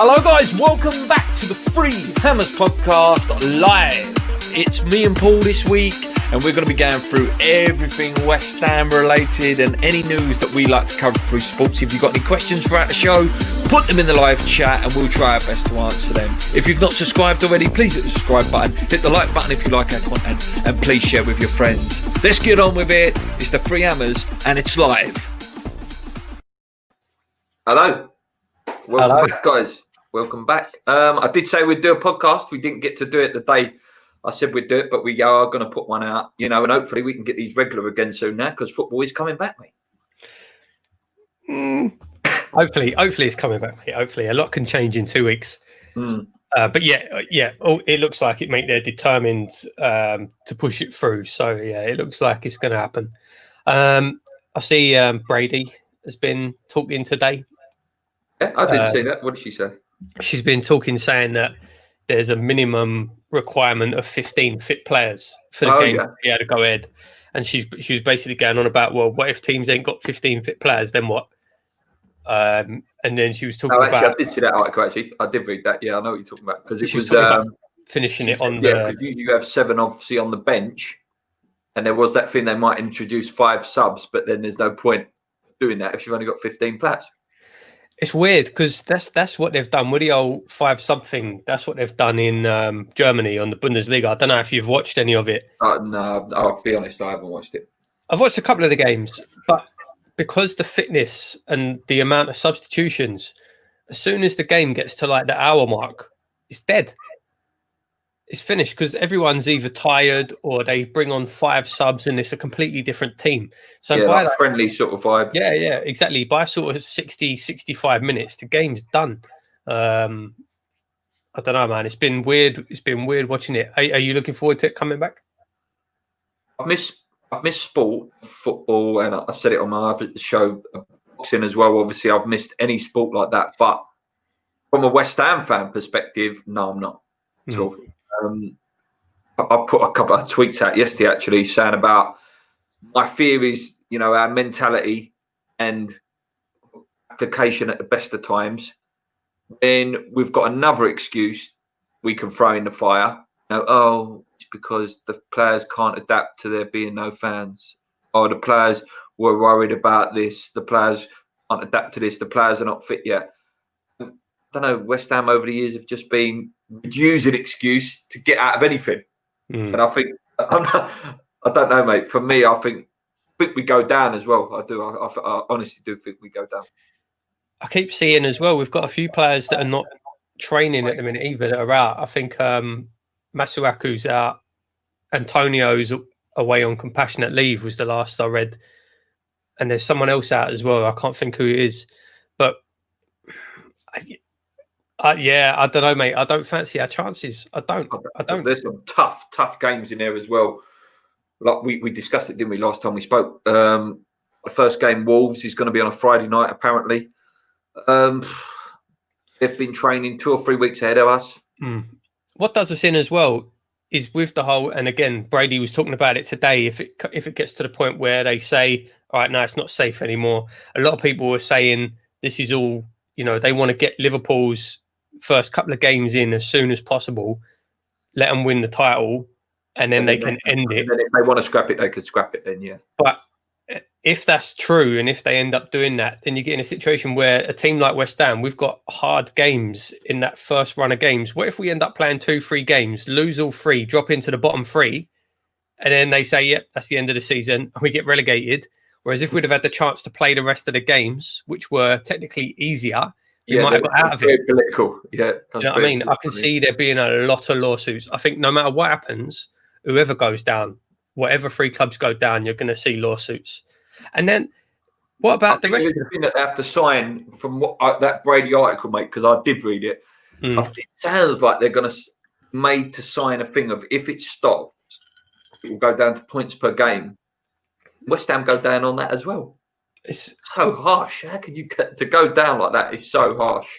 Hello guys, welcome back to the Free Hammers podcast live. It's me and Paul this week, and we're going to be going through everything West Ham related and any news that we like to cover through sports. If you've got any questions throughout the show, put them in the live chat and we'll try our best to answer them. If you've not subscribed already, please hit the subscribe button, hit the like button if you like our content, and please share with your friends. Let's get on with it. It's the Free Hammers and it's live. Hello. Welcome back, guys. Welcome back. I did say we'd do a podcast. We didn't get to do it the day I said we'd do it, but we are going to put one out, and hopefully we can get these regular again soon now because football is coming back, mate. Hopefully it's coming back, mate. Hopefully. A lot can change in 2 weeks. But yeah. Oh, it looks like it, mate. They're determined to push it through. So, yeah, it looks like it's going to happen. I see Brady has been talking today. Yeah, I didn't see that. What did she say? She's been talking, saying that there's a minimum requirement of 15 fit players for the game to be able to go ahead. And she was basically going on about, well, what if teams ain't got 15 fit players? Then what? And then she was talking about. I did see that article. Actually, I did read that. Yeah, I know what you're talking about because it was finishing it on because usually you have 7 obviously on the bench, and there was that thing they might introduce 5 subs, but then there's no point doing that if you've only got 15 players. It's weird because that's what they've done with the old 5-something. That's what they've done in Germany on the Bundesliga. I don't know if you've watched any of it. No, I'll be honest, I haven't watched it. I've watched a couple of the games, but because the fitness and the amount of substitutions, as soon as the game gets to like the hour mark, it's dead. It's finished because everyone's either tired or they bring on 5 subs and it's a completely different team. So by like friendly sort of vibe. Yeah, exactly. By sort of 60, 65 minutes, the game's done. I don't know, man. It's been weird. It's been weird watching it. Are you looking forward to it coming back? I've missed sport, football, and I said it on my other show, boxing as well. Obviously, I've missed any sport like that. But from a West Ham fan perspective, no, I'm not at all. I put a couple of tweets out yesterday actually saying about my fear is, our mentality and application at the best of times. Then we've got another excuse we can throw in the fire. It's because the players can't adapt to there being no fans. Or the players were worried about this. The players can't adapt to this. The players are not fit yet. I don't know, West Ham over the years have just been use an excuse to get out of anything. And I think, I don't know, mate. For me, I think we go down as well. I do. I honestly do think we go down. I keep seeing as well, we've got a few players that are not training at the minute either that are out. I think Masuaku's out. Antonio's away on compassionate leave was the last I read. And there's someone else out as well. I can't think who it is. But I don't know, mate. I don't fancy our chances. I don't. There's some tough games in there as well. Like we discussed it, didn't we, last time we spoke? The first game, Wolves, is going to be on a Friday night, apparently. They've been training 2 or 3 weeks ahead of us. What does us in as well is with the whole, and again, Brady was talking about it today, if it gets to the point where they say, all right, no, it's not safe anymore. A lot of people were saying this is all, they want to get Liverpool's first couple of games in as soon as possible, let them win the title, and then they can end it. And if they want to scrap it, they could scrap it then, yeah. But if that's true, and if they end up doing that, then you get in a situation where a team like West Ham, we've got hard games in that first run of games. What if we end up playing 2-3 games, lose all 3, drop into the bottom 3, and then they say, yep, that's the end of the season, and we get relegated? Whereas if we'd have had the chance to play the rest of the games, which were technically easier, we might have got out of it. Political. Yeah. Do you know what I mean? I can see there being a lot of lawsuits. I think no matter what happens, whoever goes down, whatever 3 clubs go down, you're going to see lawsuits. And then what about the rest of the thing that they have to sign from what that Brady article, mate, because I did read it. I think it sounds like they're going to made to sign a thing of if it stops, it will go down to points per game. West Ham go down on that as well. It's so harsh. How can you to go down like that? Is so harsh.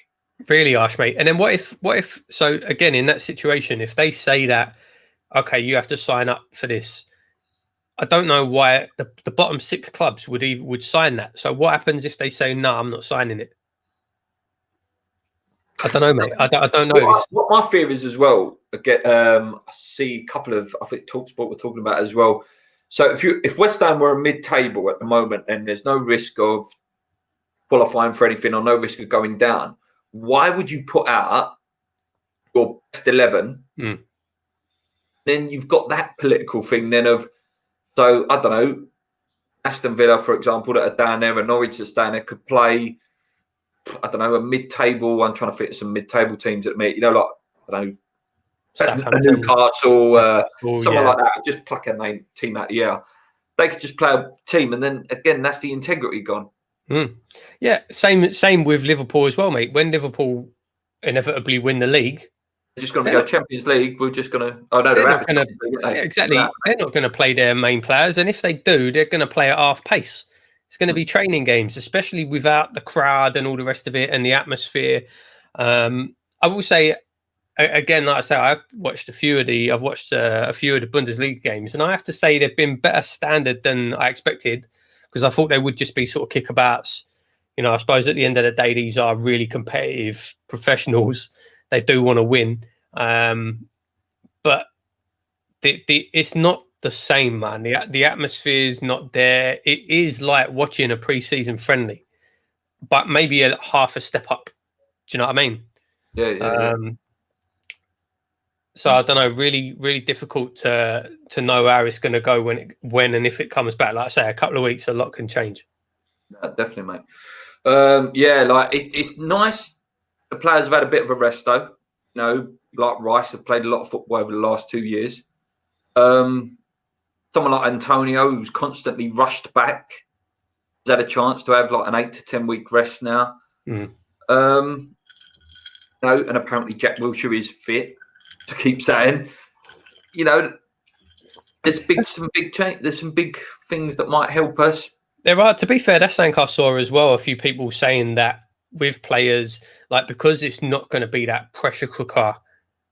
Really harsh, mate. And then what if? So again, in that situation, if they say that, okay, you have to sign up for this. I don't know why the bottom 6 clubs would sign that. So what happens if they say, no, I'm not signing it? I don't know, mate. I don't know. What my fear is as well. Again, I see a couple of, I think TalkSport were talking about as well. So if West Ham were a mid-table at the moment and there's no risk of qualifying for anything or no risk of going down, why would you put out your best 11? Then you've got that political thing then of, so I don't know, Aston Villa, for example, that are down there and Norwich that's down there could play, I don't know, a mid-table. I'm trying to fit some mid-table teams at me, like, I don't know, Newcastle, someone like that. Just pluck a team out of the air. They could just play a team, and then again, that's the integrity gone. Yeah, same with Liverpool as well, mate. When Liverpool inevitably win the league, they're just going to go Champions League. We're just going to. Oh no, they're not going to. Exactly, they're not going to play their main players, and if they do, they're going to play at half pace. It's going to be training games, especially without the crowd and all the rest of it and the atmosphere. I will say. Again, like I say, I've watched a few of the Bundesliga games, and I have to say they've been better standard than I expected, because I thought they would just be sort of kickabouts. I suppose at the end of the day, these are really competitive professionals. They do want to win, but it's not the same, man. The atmosphere is not there. It is like watching a pre-season friendly, but maybe half a step up. Do you know what I mean? Yeah. So I don't know. Really, really difficult to know how it's going to go when and if it comes back. Like I say, a couple of weeks, a lot can change. Yeah, definitely, mate. Like it's nice. The players have had a bit of a rest, though. Like Rice have played a lot of football over the last 2 years. Someone like Antonio, who's constantly rushed back, has had a chance to have like an 8 to 10 week rest now. And apparently Jack Wilshere is fit. To keep saying, there's some big change. There's some big things that might help us. There are. To be fair, that's something I saw as well. A few people saying that with players, like, because it's not going to be that pressure cooker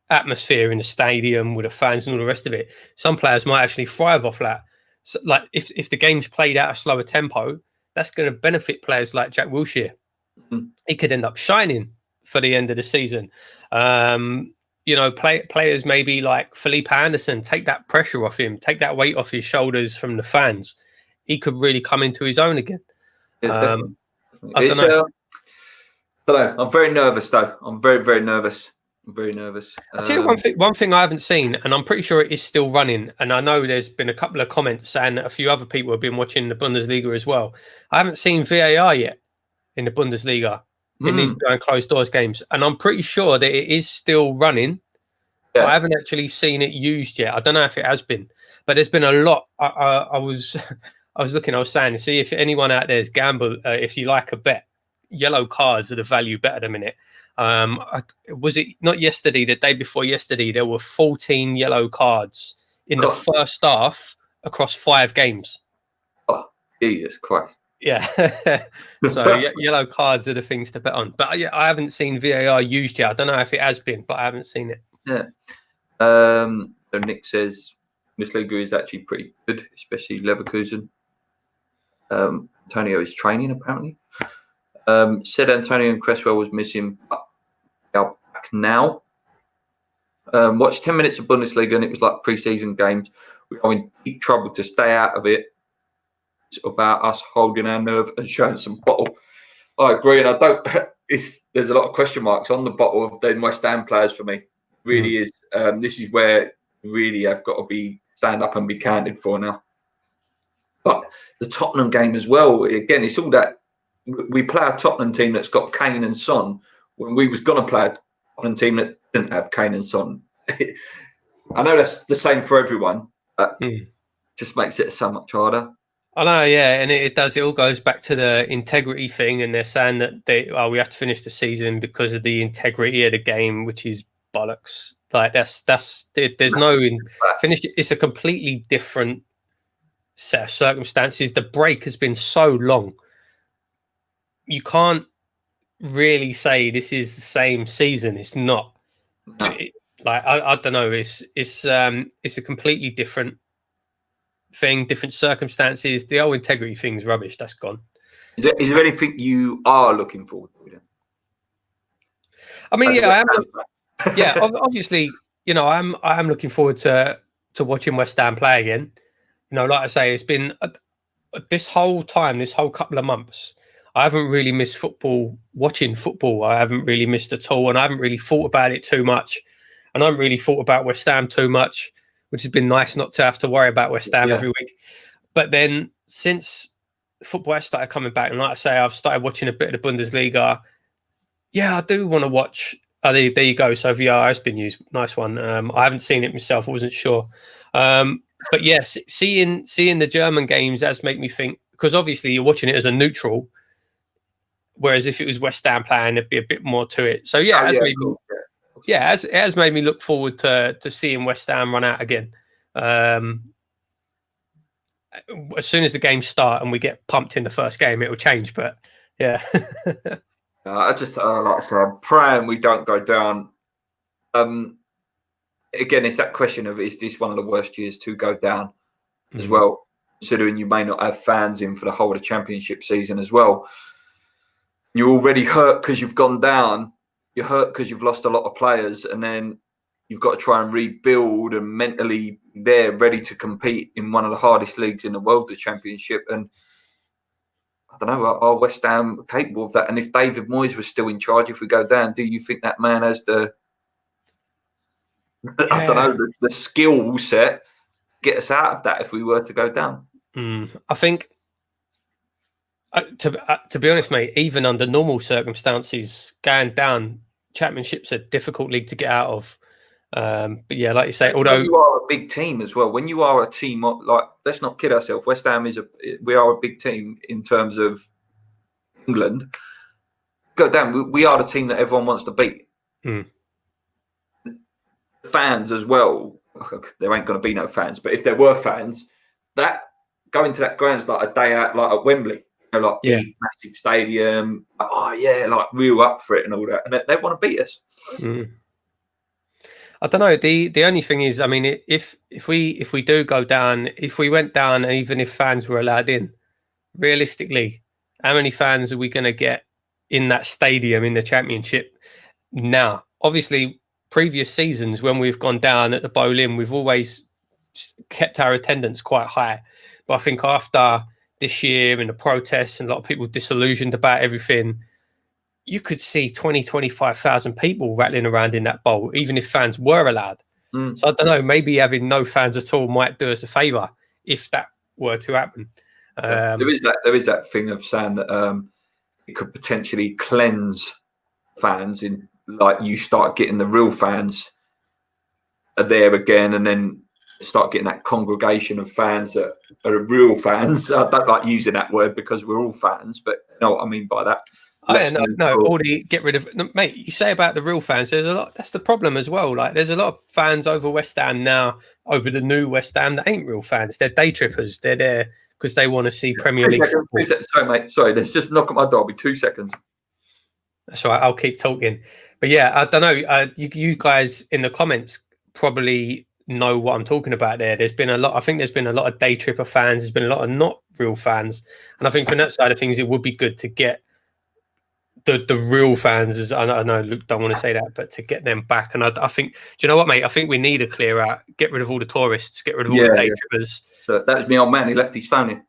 atmosphere in the stadium with the fans and all the rest of it. Some players might actually thrive off that. So, like, if the game's played at a slower tempo, that's going to benefit players like Jack Wilshere. He could end up shining for the end of the season. Players maybe like Felipe Anderson, take that pressure off him, take that weight off his shoulders from the fans. He could really come into his own again. Yeah, I don't know. I'm very nervous, though. I'm very, very nervous. I'm very nervous. I'll tell you one thing I haven't seen, and I'm pretty sure it is still running, and I know there's been a couple of comments saying that a few other people have been watching the Bundesliga as well. I haven't seen VAR yet in the Bundesliga. In these behind closed doors games, and I'm pretty sure that it is still running. Yeah. I haven't actually seen it used yet. I don't know if it has been, but there's been a lot. I was looking. I was saying, see if anyone out there is gamble. If you like a bet, yellow cards are the value bet at the minute. Was it not yesterday? The day before yesterday, there were 14 yellow cards in the first half across 5 games. Oh, Jesus Christ! Yeah, so yellow cards are the things to bet on. But I haven't seen VAR used yet. I don't know if it has been, but I haven't seen it. Yeah. So Nick says Bundesliga is actually pretty good, especially Leverkusen. Antonio is training apparently. Said Antonio and Cresswell was missing, but they are back now. Watched 10 minutes of Bundesliga and it was like pre-season games. We are in deep trouble to stay out of it. It's about us holding our nerve and showing some bottle. I agree, and I don't. There's a lot of question marks on the bottle of the West Ham players for me. Really is. This is where really have got to stand up and be counted for now. But the Tottenham game as well. Again, it's all that we play a Tottenham team that's got Kane and Son when we was going to play a Tottenham team that didn't have Kane and Son. I know that's the same for everyone, but just makes it so much harder. I know, yeah, and it does. It all goes back to the integrity thing, and they're saying that we have to finish the season because of the integrity of the game, which is bollocks. Like there's no finish. It's a completely different set of circumstances. The break has been so long. You can't really say this is the same season. It's not. I don't know. It's a completely different thing, different circumstances. The whole integrity thing's rubbish. That's gone. Is there anything you are looking forward to? I mean, yeah, I am. Yeah, obviously, I am looking forward to watching West Ham play again. Like I say, it's been this whole couple of months, I haven't really missed football, watching football. I haven't really missed at all, and I haven't really thought about it too much. And I haven't really thought about West Ham too much, which has been nice not to have to worry about West Ham every week. But then since football has started coming back, and like I say, I've started watching a bit of the Bundesliga. Yeah, I do want to watch. Oh, there you go. So VR has been used. Nice one. I haven't seen it myself. I wasn't sure. But yes, seeing the German games has made me think, because obviously you're watching it as a neutral, whereas if it was West Ham playing, there'd be a bit more to it. So yeah, it has made me look forward to seeing West Ham run out again. As soon as the games start and we get pumped in the first game, it will change. But yeah. I just like I said, I'm praying we don't go down. Again, it's that question of, is this one of the worst years to go down as well, considering you may not have fans in for the whole of the championship season as well. You're already hurt because you've gone down. You're hurt because you've lost a lot of players, and then you've got to try and rebuild and mentally they're ready to compete in one of the hardest leagues in the world, the championship. And I don't know, are West Ham capable of that? And if David Moyes was still in charge, if we go down, do you think that man has the I don't know, the skill set get us out of that if we were to go down? I think, to be honest, mate, even under normal circumstances, going down, Championship's a difficult league to get out of. But yeah, like you say, although when you are a big team as well, when you are a team, like, let's not kid ourselves, West Ham we are a big team in terms of England. Go down, we are the team that everyone wants to beat. Fans as well, there ain't going to be no fans, but if there were fans, that going to that ground's like a day out, like at Wembley, big, massive stadium, like real up for it and all that, and they want to beat us. I don't know. The only thing is, I mean, if we do go down, if we went down, and even if fans were allowed in, realistically, how many fans are we going to get in that stadium in the Championship? Now, obviously, previous seasons when we've gone down at the Boleyn, we've always kept our attendance quite high. But I think after this year and the protests and a lot of people disillusioned about everything, you could see 20, 25,000 people rattling around in that bowl, even if fans were allowed. So I don't know, maybe having no fans at all might do us a favour if that were to happen. There is that thing of saying that it could potentially cleanse fans, in like you start getting the real fans are there again, and then start getting that congregation of fans that are real fans. I don't like using that word because we're all fans, but you know what I mean by that. All the get rid of, mate. You say about the real fans. There's a lot. That's the problem as well. Like, there's a lot of fans over West Ham now, over the new West Ham, that ain't real fans. They're day trippers. They're there because they want to see Premier League football. Sorry, mate. Sorry, there's just knock at my door. I'll be 2 seconds. That's all right. I'll keep talking. But yeah, I don't know. You guys in the comments probably know what I'm talking about there. There's been a lot. I think there's been a lot of day tripper fans. There's been a lot of not real fans, and I think from that side of things, it would be good to get the real fans. I know Luke don't want to say that, but to get them back. And I think, do you know what, mate? I think we need a clear out. Get rid of all the tourists. Get rid of all the day trippers. That was my old man. He left his phone in.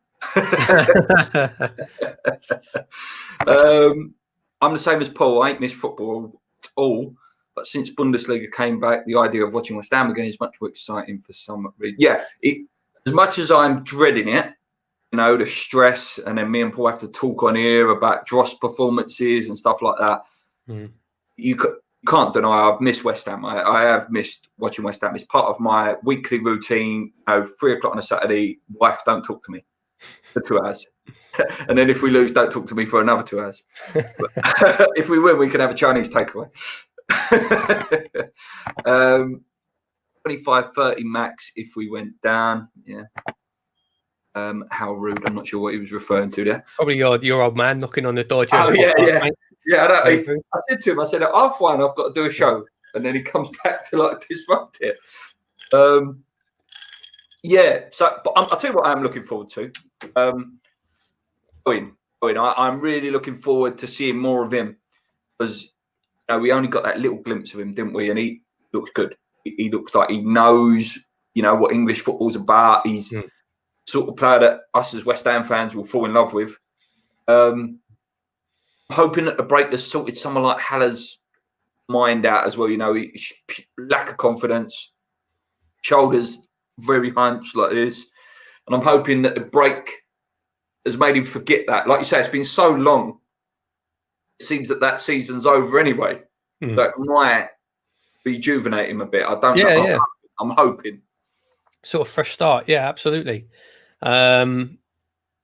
I'm the same as Paul. I ain't missed football at all. But since Bundesliga came back, the idea of watching West Ham again is much more exciting for some reason. Yeah, as much as I'm dreading it, you know, the stress, and then me and Paul have to talk on here about Dross performances and stuff like that. You can't deny I've missed West Ham. I have missed watching West Ham. It's part of my weekly routine. 3 o'clock on a Saturday, wife, don't talk to me for 2 hours. And then if we lose, don't talk to me for another 2 hours. If we win, we can have a Chinese takeaway. 25-30 max if we went down. Yeah. How rude. I'm not sure what he was referring to there. Probably your old man knocking on the door. Yeah. I said to him, I said, at half one, I've got to do a show. And then he comes back to like disrupt it. So but I'll tell you what I'm looking forward to. I'm really looking forward to seeing more of him, because we only got that little glimpse of him, didn't we? And he looks good. He looks like he knows, what English football's about. He's the sort of player that us as West Ham fans will fall in love with. Hoping that the break has sorted someone like Haller's mind out as well. Lack of confidence, shoulders very hunched like this. And I'm hoping that the break has made him forget that. Like you say, it's been so long. It seems that season's over anyway. That might rejuvenate him a bit. I don't know. Yeah. I'm hoping. Sort of fresh start. Yeah, absolutely. Like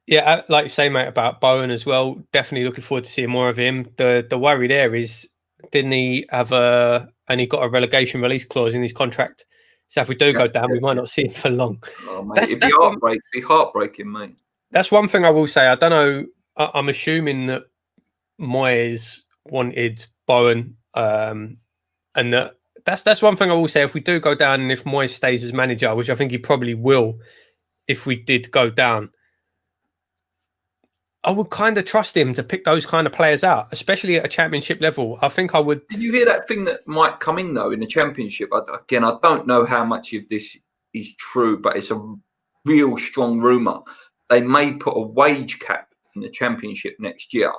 you say, mate, about Bowen as well. Definitely looking forward to seeing more of him. The worry there is, didn't he have and he got a relegation release clause in his contract? So if we do go down, we might not see him for long. Oh, mate, it'd be heartbreaking, mate. That's one thing I will say. I don't know. I'm assuming that Moyes wanted Bowen, and that's one thing I will say. If we do go down, and if Moyes stays as manager, which I think he probably will, if we did go down, I would kind of trust him to pick those kind of players out, especially at a championship level. I think I would. Did you hear that thing that might come in, though, in the championship? Again, I don't know how much of this is true, but it's a real strong rumour. They may put a wage cap in the championship next year.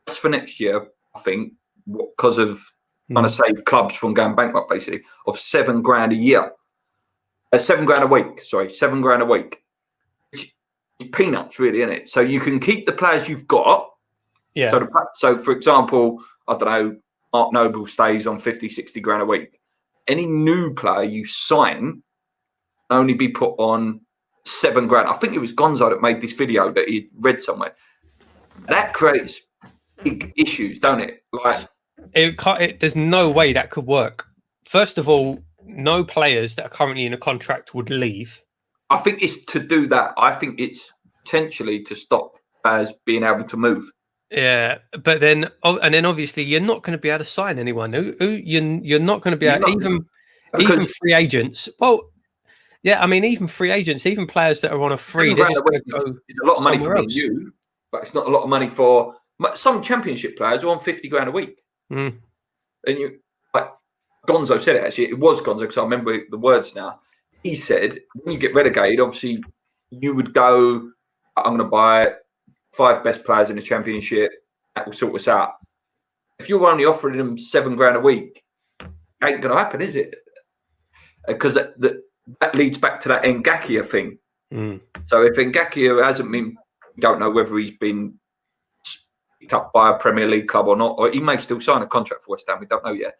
That's for next year, I think, because of trying to save clubs from going bankrupt, basically, of $7,000 a year. $7,000 a week, sorry, $7,000 a week. Peanuts, really, isn't it? So you can keep the players you've got. Yeah. So for example, I don't know, Mark Noble stays on 50, 60 grand a week. Any new player you sign can only be put on $7,000. I think it was Gonzo that made this video that he read somewhere. That creates big issues, don't it? There's no way that could work. First of all, no players that are currently in a contract would leave. I think it's to do that. I think it's potentially to stop as being able to move. Yeah, but then obviously you're not going to be able to sign anyone. You're not going to be able, even free agents. Well, yeah, I mean, even free agents, even players that are on a free, they're just going to go. It's a lot of money for me and you, but it's not a lot of money for some championship players who are on $50,000 a week. And Gonzo said it, actually. It was Gonzo, because I remember the words now. He said, when you get relegated, obviously you would go, I'm going to buy 5 best players in the championship. That will sort us out. If you're only offering them $7,000 a week, it ain't going to happen, is it? Because that leads back to that Ngakia thing. So if Ngakia hasn't been, we don't know whether he's been picked up by a Premier League club or not, or he may still sign a contract for West Ham. We don't know yet.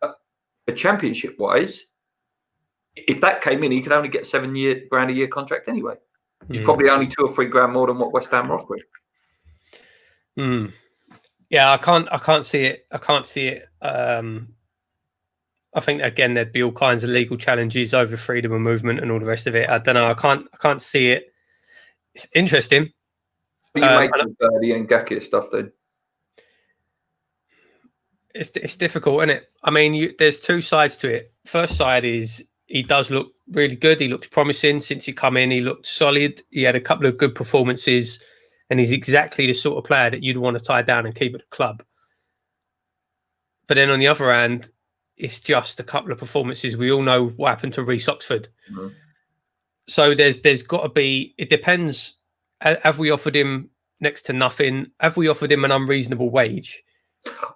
But championship-wise, if that came in, he could only get $7,000 a year contract anyway. Which is probably only $2 or $3 more than what West Ham are offering. Yeah, I can't see it. I can't see it. I think again there'd be all kinds of legal challenges over freedom of movement and all the rest of it. I don't know. I can't see it. It's interesting. But you make the Ngakia stuff then. It's difficult, isn't it? I mean, there's two sides to it. First side is he does look really good. He looks promising since he come in. He looked solid. He had a couple of good performances, and he's exactly the sort of player that you'd want to tie down and keep at the club. But then on the other hand, it's just a couple of performances. We all know what happened to Reece Oxford. So there's got to be. It depends. Have we offered him next to nothing? Have we offered him an unreasonable wage?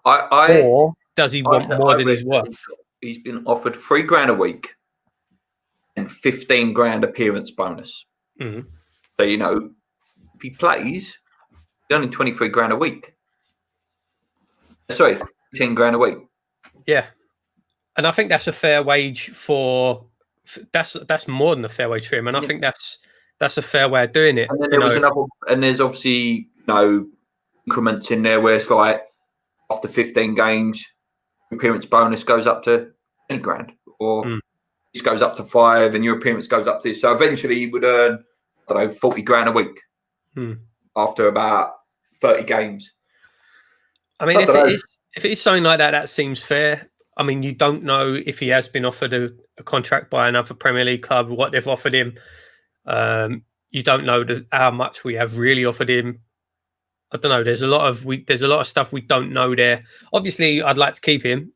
Or does he want more than he's worth? He's been offered $3,000 a week and $15,000 appearance bonus. So, if he plays, he's only $23,000 a week. Sorry, $10,000 a week. Yeah. And I think that's a fair wage for that's more than a fair wage for him. And I think that's a fair way of doing it. And then there was there's obviously, increments in there where it's like after 15 games, appearance bonus goes up to $20,000, or this goes up to 5 and your appearance goes up to this. So eventually you would earn, $40,000 a week after about 30 games. I mean, if it is something like that, that seems fair. I mean, you don't know if he has been offered a contract by another Premier League club, what they've offered him. You don't know how much we have really offered him. I don't know. There's a lot of stuff we don't know there. Obviously, I'd like to keep him,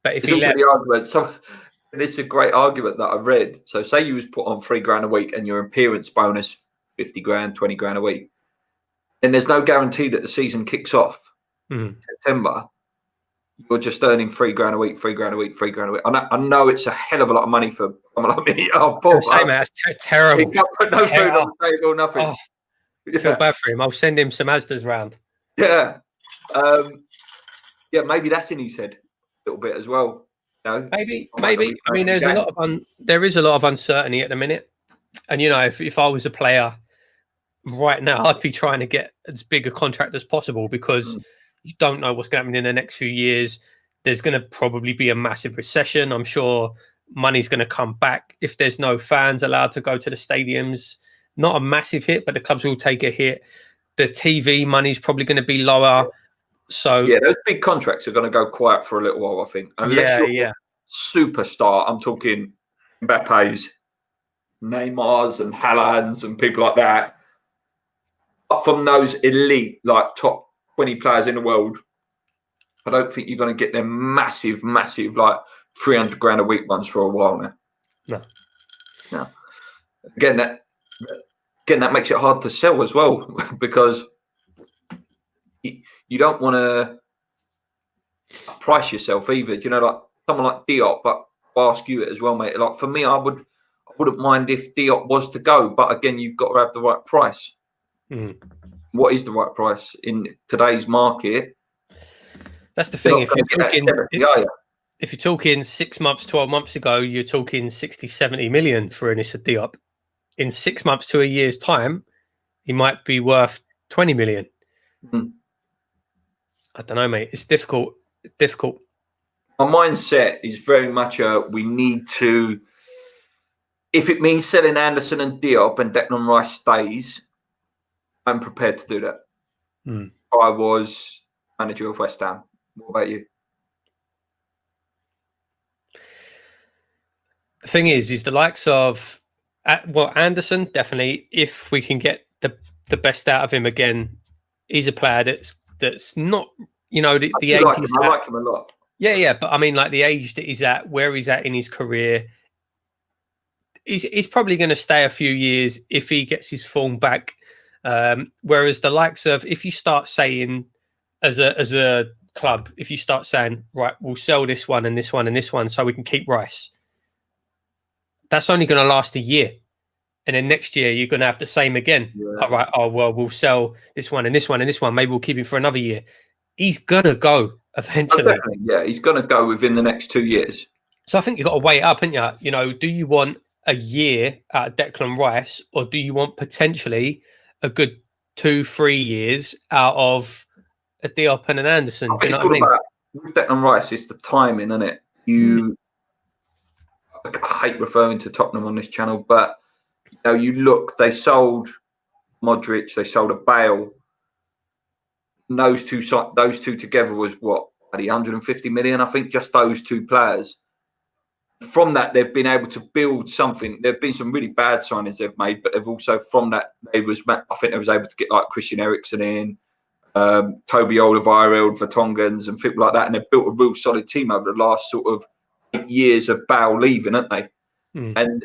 but if he left, the argument. This is a great argument that I read. So, say you was put on $3,000 a week, and your appearance bonus $50,000, $20,000 a week, and there's no guarantee that the season kicks off in September. You're just earning $3,000 a week, $3,000 a week, $3,000 a week. I know it's a hell of a lot of money for someone like me. Oh, poor same, that's terrible. He can't put no food on the table, nothing. Oh, I feel bad for him. I'll send him some Asda's round. Yeah. Maybe that's in his head a little bit as well. You know? Maybe. I mean, there is a lot of uncertainty at the minute. And, you know, if I was a player right now, I'd be trying to get as big a contract as possible because you don't know what's going to happen in the next few years. There's going to probably be a massive recession. I'm sure money's going to come back. If there's no fans allowed to go to the stadiums, not a massive hit, but the clubs will take a hit. The TV money's probably going to be lower. So yeah, those big contracts are going to go quiet for a little while, I think. Unless you're a superstar. I'm talking Mbappe's, Neymar's and Haaland's and people like that. But from those elite, like top 20 players in the world, I don't think you're going to get them massive, like $300,000 a week ones for a while now. No. Again, that makes it hard to sell as well because you don't want to price yourself either. Do you know, like someone like Diop? But I'll ask you it as well, mate. Like for me, I wouldn't mind if Diop was to go, but again, you've got to have the right price. What is the right price in today's market? That's the thing. If you're talking 6 months, 12 months ago, you're talking 60, 70 million for an Issa Diop. In 6 months to a year's time, he might be worth 20 million. I don't know, mate. It's difficult. My mindset is very much we need to, if it means selling Anderson and Diop and Declan Rice stays, I'm prepared to do that. I was manager of West Ham. What about you? The thing is the likes of, Anderson, definitely, if we can get the best out of him again, he's a player that's not, you know, the age he's at. I like him a lot. Yeah, but I mean, like the age that he's at, where he's at in his career, he's probably going to stay a few years if he gets his form back. Whereas the likes of, if you start saying as a club, if you start saying, right, we'll sell this one and this one and this one so we can keep Rice, that's only going to last a year. And then next year, you're going to have the same again. Yeah. All right, we'll sell this one and this one and this one. Maybe we'll keep him for another year. He's going to go eventually. Yeah, he's going to go within the next 2 years. So I think you've got to weigh it up, haven't you? You know, do you want a year out of Declan Rice, or do you want potentially a good 2-3 years out of a Diop and an Anderson? I think it's all about, with Declan Rice, it's the timing, isn't it? I hate referring to Tottenham on this channel, but you know, you look, they sold Modric, they sold a Bale. And those two together was what, 150 million, I think, just those two players. From that, they've been able to build something. There've been some really bad signings they've made, but they've also, from that, I think they was able to get like Christian Eriksen in, Toby Alderweireld, Vertonghen's and people like that, and they've built a real solid team over the last sort of 8 years of Bale leaving, haven't they? And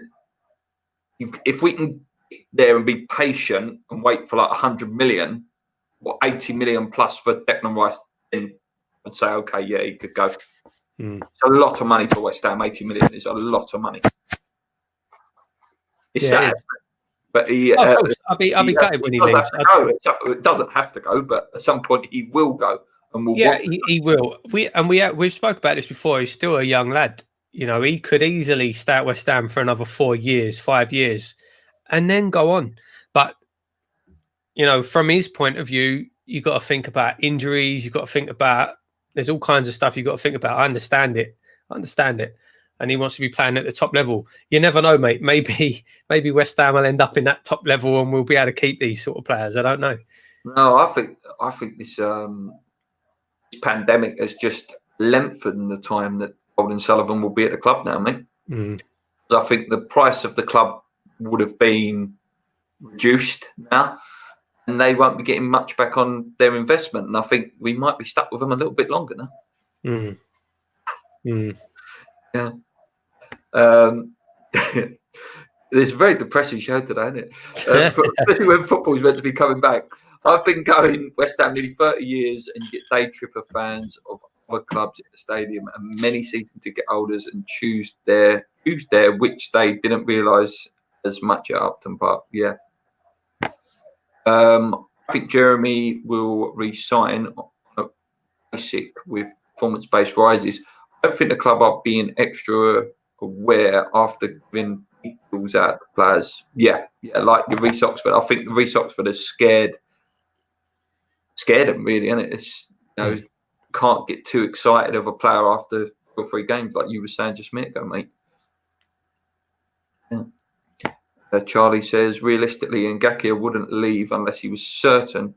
if we can get there and be patient and wait for like 100 million or 80 million plus for Declan Rice, then I'd say, okay, yeah, he could go. It's a lot of money for West Ham. 80 million is a lot of money. It's sad, but I'll be gutted when he leaves. It doesn't have to go, but at some point he will go, and he will. We've spoke about this before. He's still a young lad. You know, he could easily stay at West Ham for another 4 years, 5 years, and then go on. But you know, from his point of view, you've got to think about injuries. You've got to think about, there's all kinds of stuff you've got to think about. I understand it. And he wants to be playing at the top level. You never know, mate. Maybe West Ham will end up in that top level and we'll be able to keep these sort of players. I don't know. No, I think this pandemic has just lengthened the time that Golden Sullivan will be at the club now, mate. So I think the price of the club would have been reduced now. and they won't be getting much back on their investment. And I think we might be stuck with them a little bit longer now. Yeah. It's a very depressing show today, isn't it? Especially when football's meant to be coming back. I've been going West Ham nearly 30 years, and you get day tripper fans of other clubs at the stadium and many season ticket holders and choose there, which they didn't realise as much at Upton Park. Yeah. I think Jeremy will re-sign on a basic with performance-based rises. I don't think the club are being extra aware after giving deals out to players. Yeah, like the Reece Oxford. I think the Reece Oxford has scared them really, and it's can't get too excited of a player after 2 or 3 games, like you were saying just a minute ago, mate. Yeah. Charlie says, realistically, Ngakia wouldn't leave unless he was certain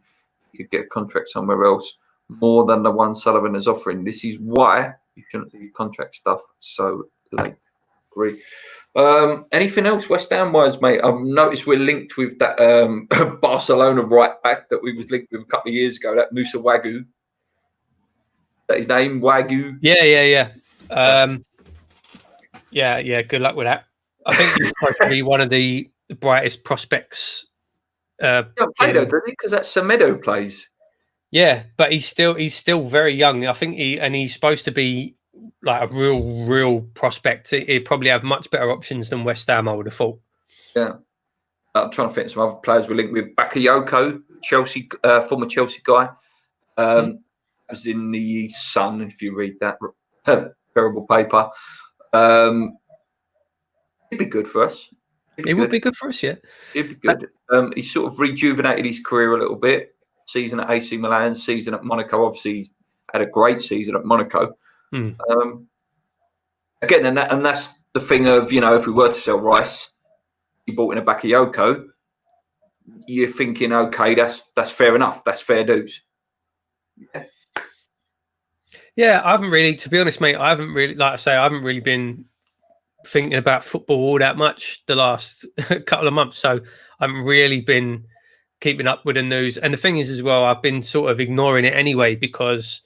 he could get a contract somewhere else more than the one Sullivan is offering. This is why you shouldn't leave contract stuff so late. Agree. Anything else West Ham wise, mate? I've noticed we're linked with that Barcelona right back that we was linked with a couple of years ago, that Musa Wagyu. Is that his name? Wagyu? Yeah. Yeah, good luck with that. I think he's supposed to be one of the brightest prospects. Play though, doesn't he? Because that's Semedo plays. Yeah, but he's still very young. I think he's supposed to be like a real prospect. He'd probably have much better options than West Ham, I would have thought. Yeah. I'm trying to think some other players we're linked with. Bakayoko, Chelsea, former Chelsea guy. Was in the Sun, if you read that terrible paper. He'd be good for us. It would be good for us, yeah. He'd be good. He's sort of rejuvenated his career a little bit. Season at AC Milan, season at Monaco. Obviously, he's had a great season at Monaco. Again, and that's the thing of, if we were to sell Rice, you bought in a Bakayoko, you're thinking, okay, that's fair enough. That's fair dues. Yeah, I haven't really, to be honest, mate, I haven't really been thinking about football all that much the last couple of months. So I haven't really been keeping up with the news. And the thing is as well, I've been sort of ignoring it anyway, because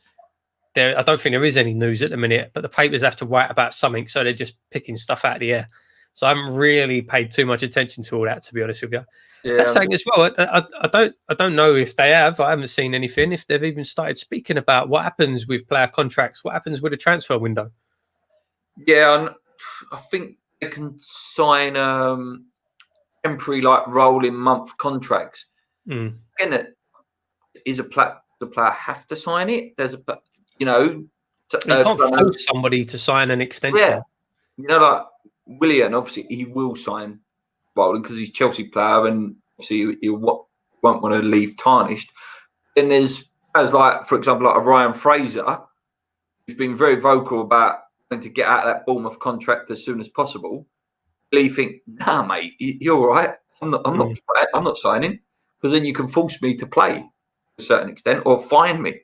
I don't think there is any news at the minute, but the papers have to write about something. So they're just picking stuff out of the air. So I haven't really paid too much attention to all that, to be honest with you. Yeah, that's saying as well. I don't know if they have. I haven't seen anything. If they've even started speaking about what happens with player contracts, what happens with a transfer window. Yeah, I think they can sign temporary, like rolling month contracts. Again, is a player have to sign it? There's you can't force somebody to sign an extension. Yeah, like Willian, obviously he will sign rolling because he's a Chelsea player, and obviously he won't want to leave tarnished. Then there's, like, for example, like a Ryan Fraser, who's been very vocal about wanting to get out of that Bournemouth contract as soon as possible. You think, nah, mate, you're all right. I'm not signing, because then you can force me to play to a certain extent or fine me.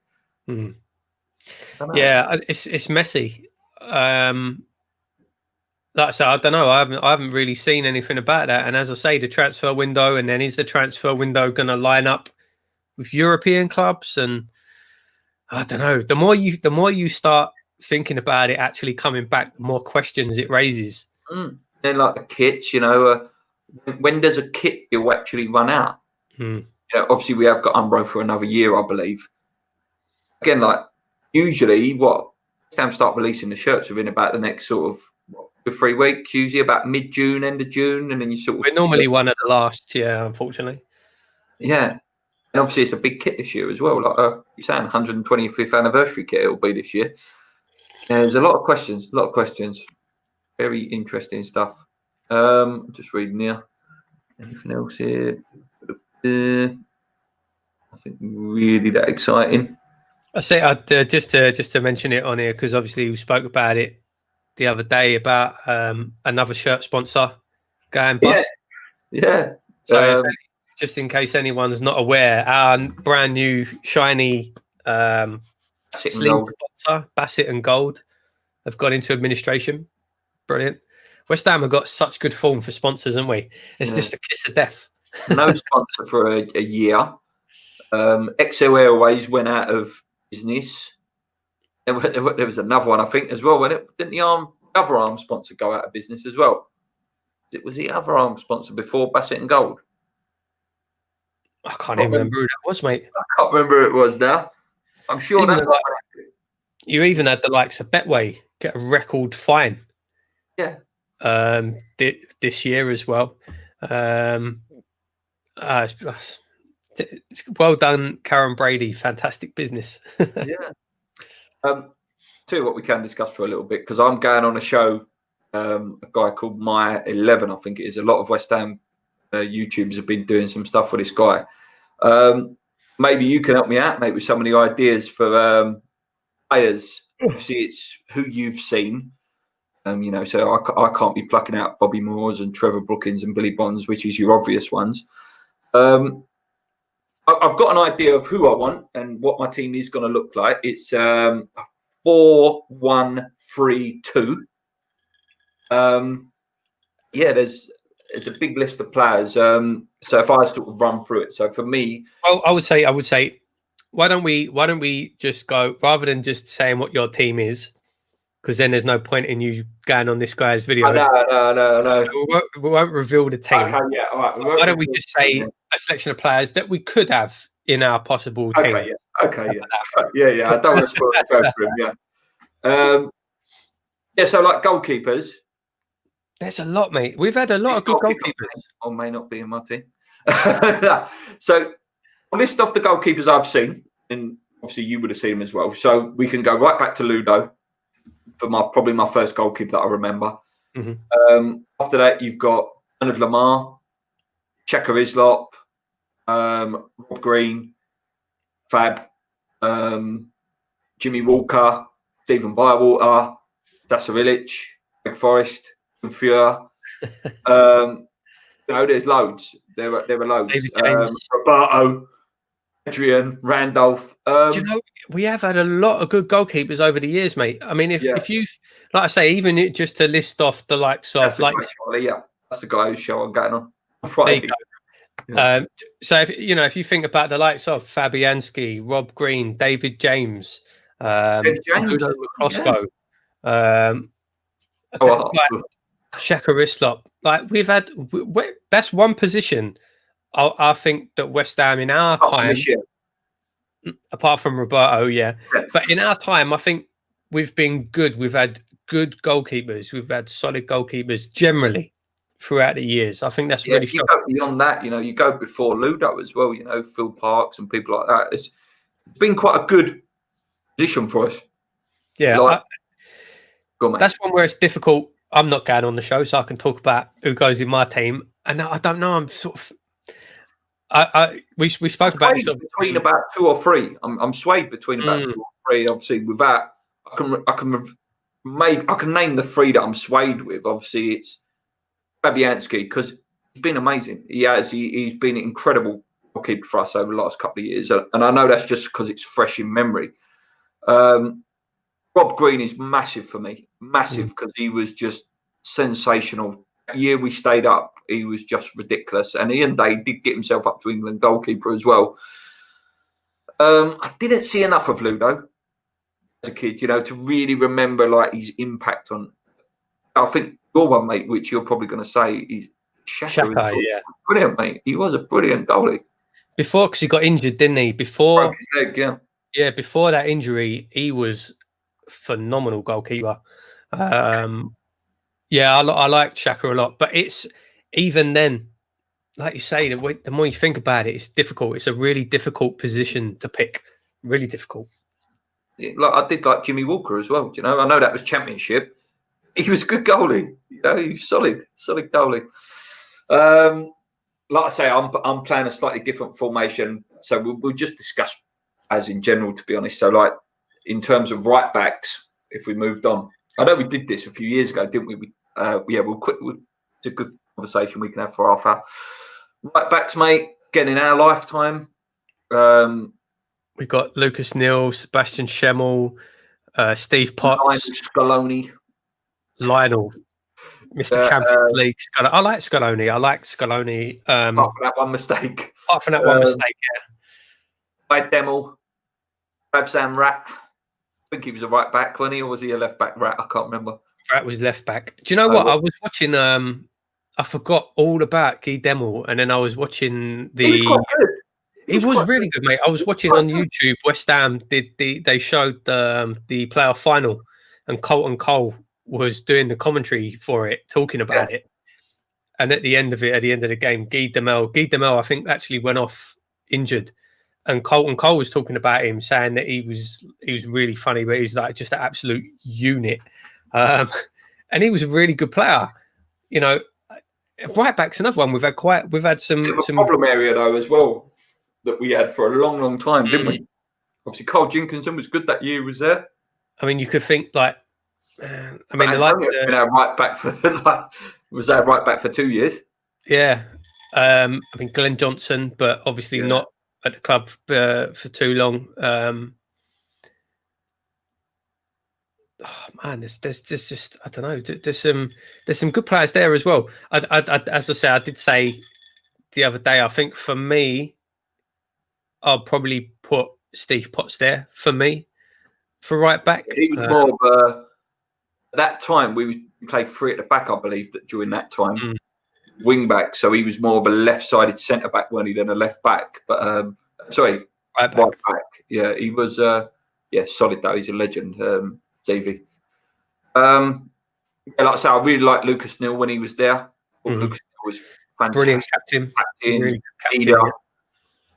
Yeah, it's messy. Like I said, I don't know. I haven't really seen anything about that. And as I say, the transfer window, and then is the transfer window going to line up with European clubs? And I don't know. The more you start thinking about it actually coming back, the more questions it raises. Then, like the kits, when does a kit deal actually run out? Obviously we have got Umbro for another year, I believe. Again, like usually, West Ham start releasing the shirts within about the next sort of 3 weeks, usually about mid-June, end of June, and then you sort of... We're normally one of the last, unfortunately. Yeah, and obviously it's a big kit this year as well. Like you're saying, 125th anniversary kit it'll be this year. There's a lot of questions. Very interesting stuff. Just reading here. Anything else here? Nothing really that exciting. I say I'd just to mention it on here, because obviously we spoke about it the other day about another shirt sponsor going bust. Yeah. So just in case anyone's not aware, our brand new shiny sleeve sponsor, Bassett and Gold, have gone into administration. Brilliant. West Ham have got such good form for sponsors, haven't we? It's just a kiss of death. No sponsor for a year. XL Airways went out of business. There was another one, I think, as well. Didn't the other arm sponsor go out of business as well? Was the other arm sponsor before Bassett and Gold? I can't even remember who that was, mate. I can't remember who it was now. I'm sure Even that you even had the likes of Betway get a record fine. Yeah. This year as well. Well done, Karen Brady. Fantastic business. Yeah. Tell you what, we can discuss for a little bit, because I'm going on a show. A guy called My 11, I think it is. A lot of West Ham YouTubers have been doing some stuff with this guy. Maybe you can help me out, mate, with some of the ideas for players. Obviously, it's who you've seen. So I can't be plucking out Bobby Moores and Trevor Brookins and Billy Bonds, which is your obvious ones. I've got an idea of who I want and what my team is going to look like. It's 4-1-3-2. There's a big list of players. So if I sort of run through it, so for me, well, I would say, why don't we just go, rather than just saying what your team is, because then there's no point in you going on this guy's video. No. We won't reveal the team. Okay, yeah, all right. Why don't we just say a selection of players that we could have in our possible team? Yeah. Yeah. I don't want to spoil the show for him. Yeah. So like goalkeepers. There's a lot, mate. We've had a lot of good goalkeepers. Or may not be in my team. So I'll list off the goalkeepers I've seen, and obviously you would have seen them as well. So we can go right back to Ludo for probably my first goalkeeper that I remember. Mm-hmm. After that, you've got Bernard Lamar, Checker Islop, Rob Green, Fab, Jimmy Walker, Stephen Bywater, Sasa Ilic, Greg Forrest, and Fuhr. There's loads. There were loads. Roberto, Adrian, Randolph. Do you know, we have had a lot of good goalkeepers over the years, mate. I mean, if you, like I say, even just to list off the likes of, that's the guy whose show I'm going on Friday. So if you think about the likes of Fabianski, Rob Green, David James, McCloskey, Shaka Islop, like we've had, that's one position. I think that West Ham in our time, apart from Roberto, but in our time, I think we've been good. We've had good goalkeepers. We've had solid goalkeepers generally throughout the years. I think that's really strong. Beyond that, you go before Ludo as well. Phil Parks and people like that. It's been quite a good position for us. Yeah, that's one where it's difficult. I'm not going on the show, so I can talk about who goes in my team. And I don't know. I'm sort of. We spoke about this between about 2 or 3. I'm swayed between about 2 or 3. Obviously, with that, I can name the 3 that I'm swayed with. Obviously, it's Fabianski, because he's been amazing. He's been an incredible goalkeeper for us over the last couple of years, and I know that's just because it's fresh in memory. Rob Green is massive for me, because he was just sensational. That year we stayed up, he was just ridiculous, and Ian Day did get himself up to England goalkeeper as well. I didn't see enough of Ludo as a kid, to really remember like his impact on. I think your one, mate, which you're probably going to say is Shaka. Brilliant, mate. He was a brilliant goalie. Before, because he got injured, didn't he? Before broke his leg, before that injury, he was phenomenal goalkeeper. I like Shaka a lot, but it's even then, like you say, the more you think about it, it's difficult. It's a really difficult position to pick. Really difficult. Like I did like Jimmy Walker as well. I know that was Championship. He was a good goalie. He's solid goalie. Like I say, I'm playing a slightly different formation, so we'll just discuss as in general, to be honest. So, like in terms of right backs, if we moved on, I know we did this a few years ago, didn't we? It's a good conversation we can have for half hour. Right backs, mate. Again, in our lifetime, we got Lucas Neal, Sebastian Schemmel, Steve Potts, Lionel, Mr. Champions League. I like Scaloni. Apart from that one mistake. Yeah. Demel, Ravzan Rat. I think he was a right back, wasn't he? Or was he a left back Rat? I can't remember. Rat was left back. Do you know what? I was watching. I forgot all about Guy Demel, and then I was watching the. He was quite good. He was really good, mate. I was watching on YouTube. West Ham they showed the playoff final, and Colton Cole was doing the commentary for it, talking about it. And at the end of the game, Guy Demel, I think actually went off injured, and Colton Cole was talking about him, saying that he was really funny, but he's like just an absolute unit, and he was a really good player. You know, right back's another one we've had some problem area though as well that we had for a long, long time, didn't we? Obviously, Carl Jenkinson was good that year. Was there? I mean, you could think like. I mean, been our right back for was that right back for 2 years? Yeah, I mean Glenn Johnson, but obviously not at the club for too long. Oh man, there's just I don't know. There's some good players there as well. As I say, I did say the other day. I think for me, I'll probably put Steve Potts there for me for right back. He was more of a. At that time, we played three at the back, I believe, that during that time, wing back. So he was more of a left-sided centre back, wasn't he, than a left back? But right back. Yeah, he was. Solid though. He's a legend, Davey. Like I say, I really liked Lucas Neal when he was there. Lucas Neal was fantastic. Brilliant captain. Really leader.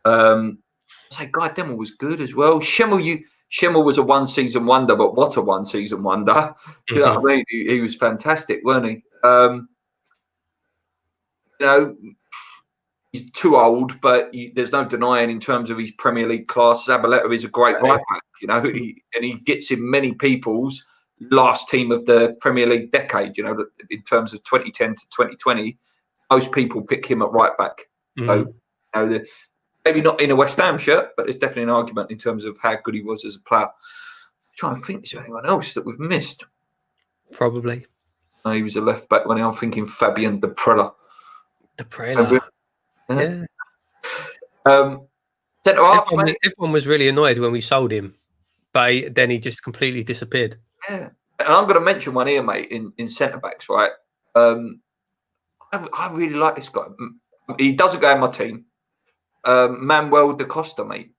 Guy Demel was good as well. Schimmel was a one-season wonder, but what a one-season wonder. Do you know what I mean? He was fantastic, weren't he? He's too old, but there's no denying in terms of his Premier League class. Zabaleta is a great right back, and he gets in many people's last team of the Premier League decade, in terms of 2010 to 2020. Most people pick him at right back. So, maybe not in a West Ham shirt, but it's definitely an argument in terms of how good he was as a player. I'm trying to think, is there anyone else that we've missed? Probably. He was a left back when I'm thinking Fabian Deprella. Yeah. Centre half, everyone was really annoyed when we sold him, but then he just completely disappeared. Yeah. And I'm going to mention one here, mate, in centre backs, right? I really like this guy. He doesn't go in my team. Manuel Da Costa, mate.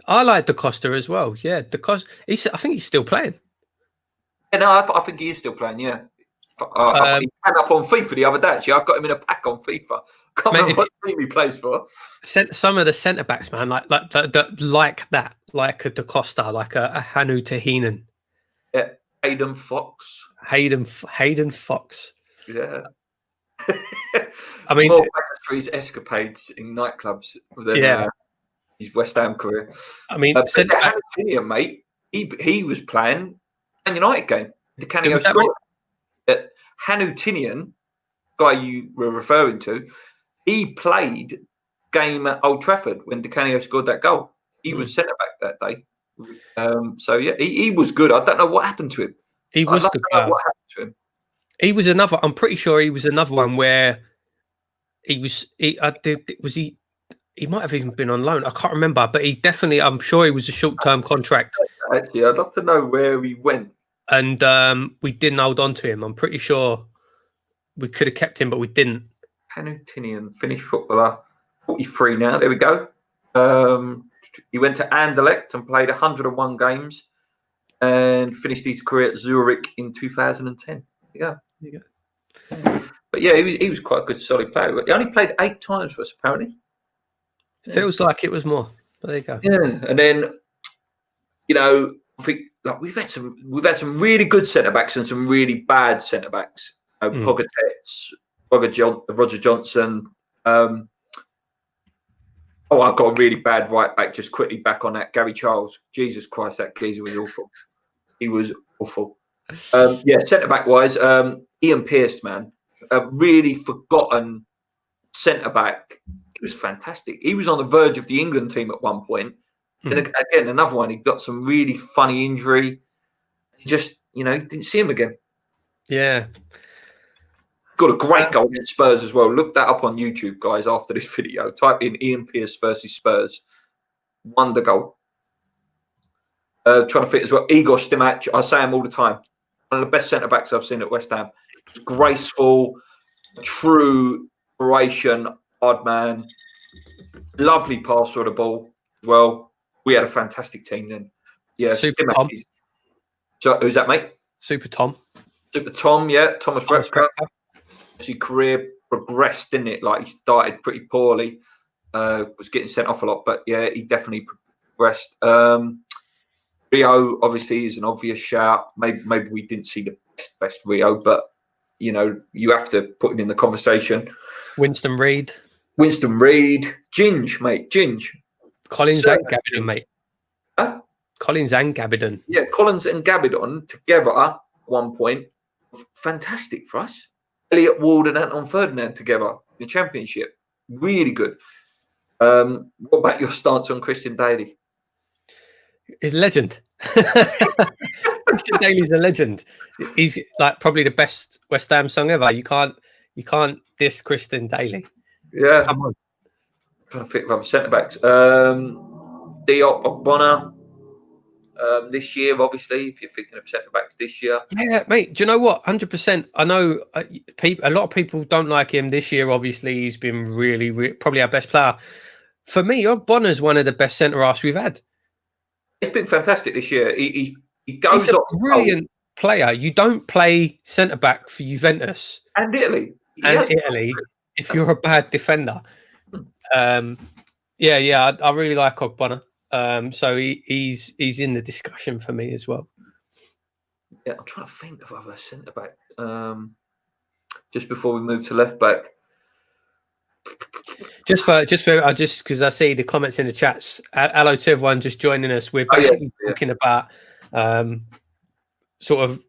I like Da Costa as well. Yeah, Da Costa. I think he's still playing. Yeah, no, I think he is still playing. Yeah, he came up on FIFA the other day. Actually, I've got him in a pack on FIFA. Can't remember what team he plays for. Some of the centre backs, man, like a Da Costa, like a Hanu Tahinen. Yeah, Hayden Fox. Hayden Fox. Yeah. I mean, more famous for his escapades in nightclubs than his West Ham career. I mean, Hanu Tinian, mate, he was playing Man United game. Di Canio scored. Hanu Tinian, guy you were referring to, he played game at Old Trafford when Di Canio scored that goal. He was centre back that day. He was good. I don't know what happened to him. He was good. What happened to him? He was another. I'm pretty sure he was another one where he was. He might have even been on loan. I can't remember, but he definitely. I'm sure he was a short-term contract. Actually, I'd love to know where he went. And we didn't hold on to him. I'm pretty sure we could have kept him, but we didn't. Hanu Tinian, Finnish footballer, 43 now. There we go. He went to Anderlecht and played 101 games and finished his career at Zurich in 2010. Yeah. There you go. But yeah, he was quite a good, solid player. He only played 8 times for us, apparently. Feels like it was more. But there you go. Yeah, and then I think we've had some really good centre backs and some really bad centre backs. Pogatetz, Roger Johnson. I've got a really bad right back. Just quickly back on that, Gary Charles. Jesus Christ, that geezer was awful. He was awful. Centre back wise, Ian Pearce, man, a really forgotten centre back. He was fantastic. He was on the verge of the England team at one point. And again, another one. He got some really funny injury. Just didn't see him again. Yeah. Got a great goal against Spurs as well. Look that up on YouTube, guys, after this video. Type in Ian Pearce versus Spurs. wonder goal. Trying to fit as well. Igor Stimac, I say him all the time. One of the best centre backs I've seen at West Ham. He's graceful, true Croatian, hard man. Lovely passer of the ball as well. We had a fantastic team then. Yeah, Super Stimac. Tom. So who's that, mate? Super Tom. Super Tom, yeah. Thomas Repka. Repka. His career progressed, didn't it? Like he started pretty poorly, was getting sent off a lot, but yeah, he definitely progressed. Rio obviously is an obvious shout. Maybe we didn't see the best Rio, but you know, you have to put him in the conversation. Winston Reid. Ginge, mate. Ginge. Collins and Gabidon, mate. Huh? Collins and Gabidon. Yeah, Collins and Gabidon together at one point. Fantastic for us. Elliot Ward and Anton Ferdinand together in the Championship. Really good. What about your stance on Christian Daly? He's a legend. Christian Daly's a legend. He's like probably the best West Ham song ever. You can't diss Christian Daly. Yeah. Come on. I'm trying to think of other centre backs. Diop Ogbonna. This year, obviously, if you're thinking of centre backs this year. Yeah, mate. Do you know what? 100%. I know a lot of people don't like him this year. Obviously, he's been really probably our best player. For me, Ogbonna's one of the best centre halves we've had. He's been fantastic this year. He goes He's a up brilliant player. You don't play centre back for Juventus and Italy. Italy if you're a bad defender. I really like Ogbonna. So he's in the discussion for me as well. Yeah, I'm trying to think of other centre backs. Just before we move to left back. Just because I see the comments in the chats. Hello to everyone just joining us. We're basically talking about sort of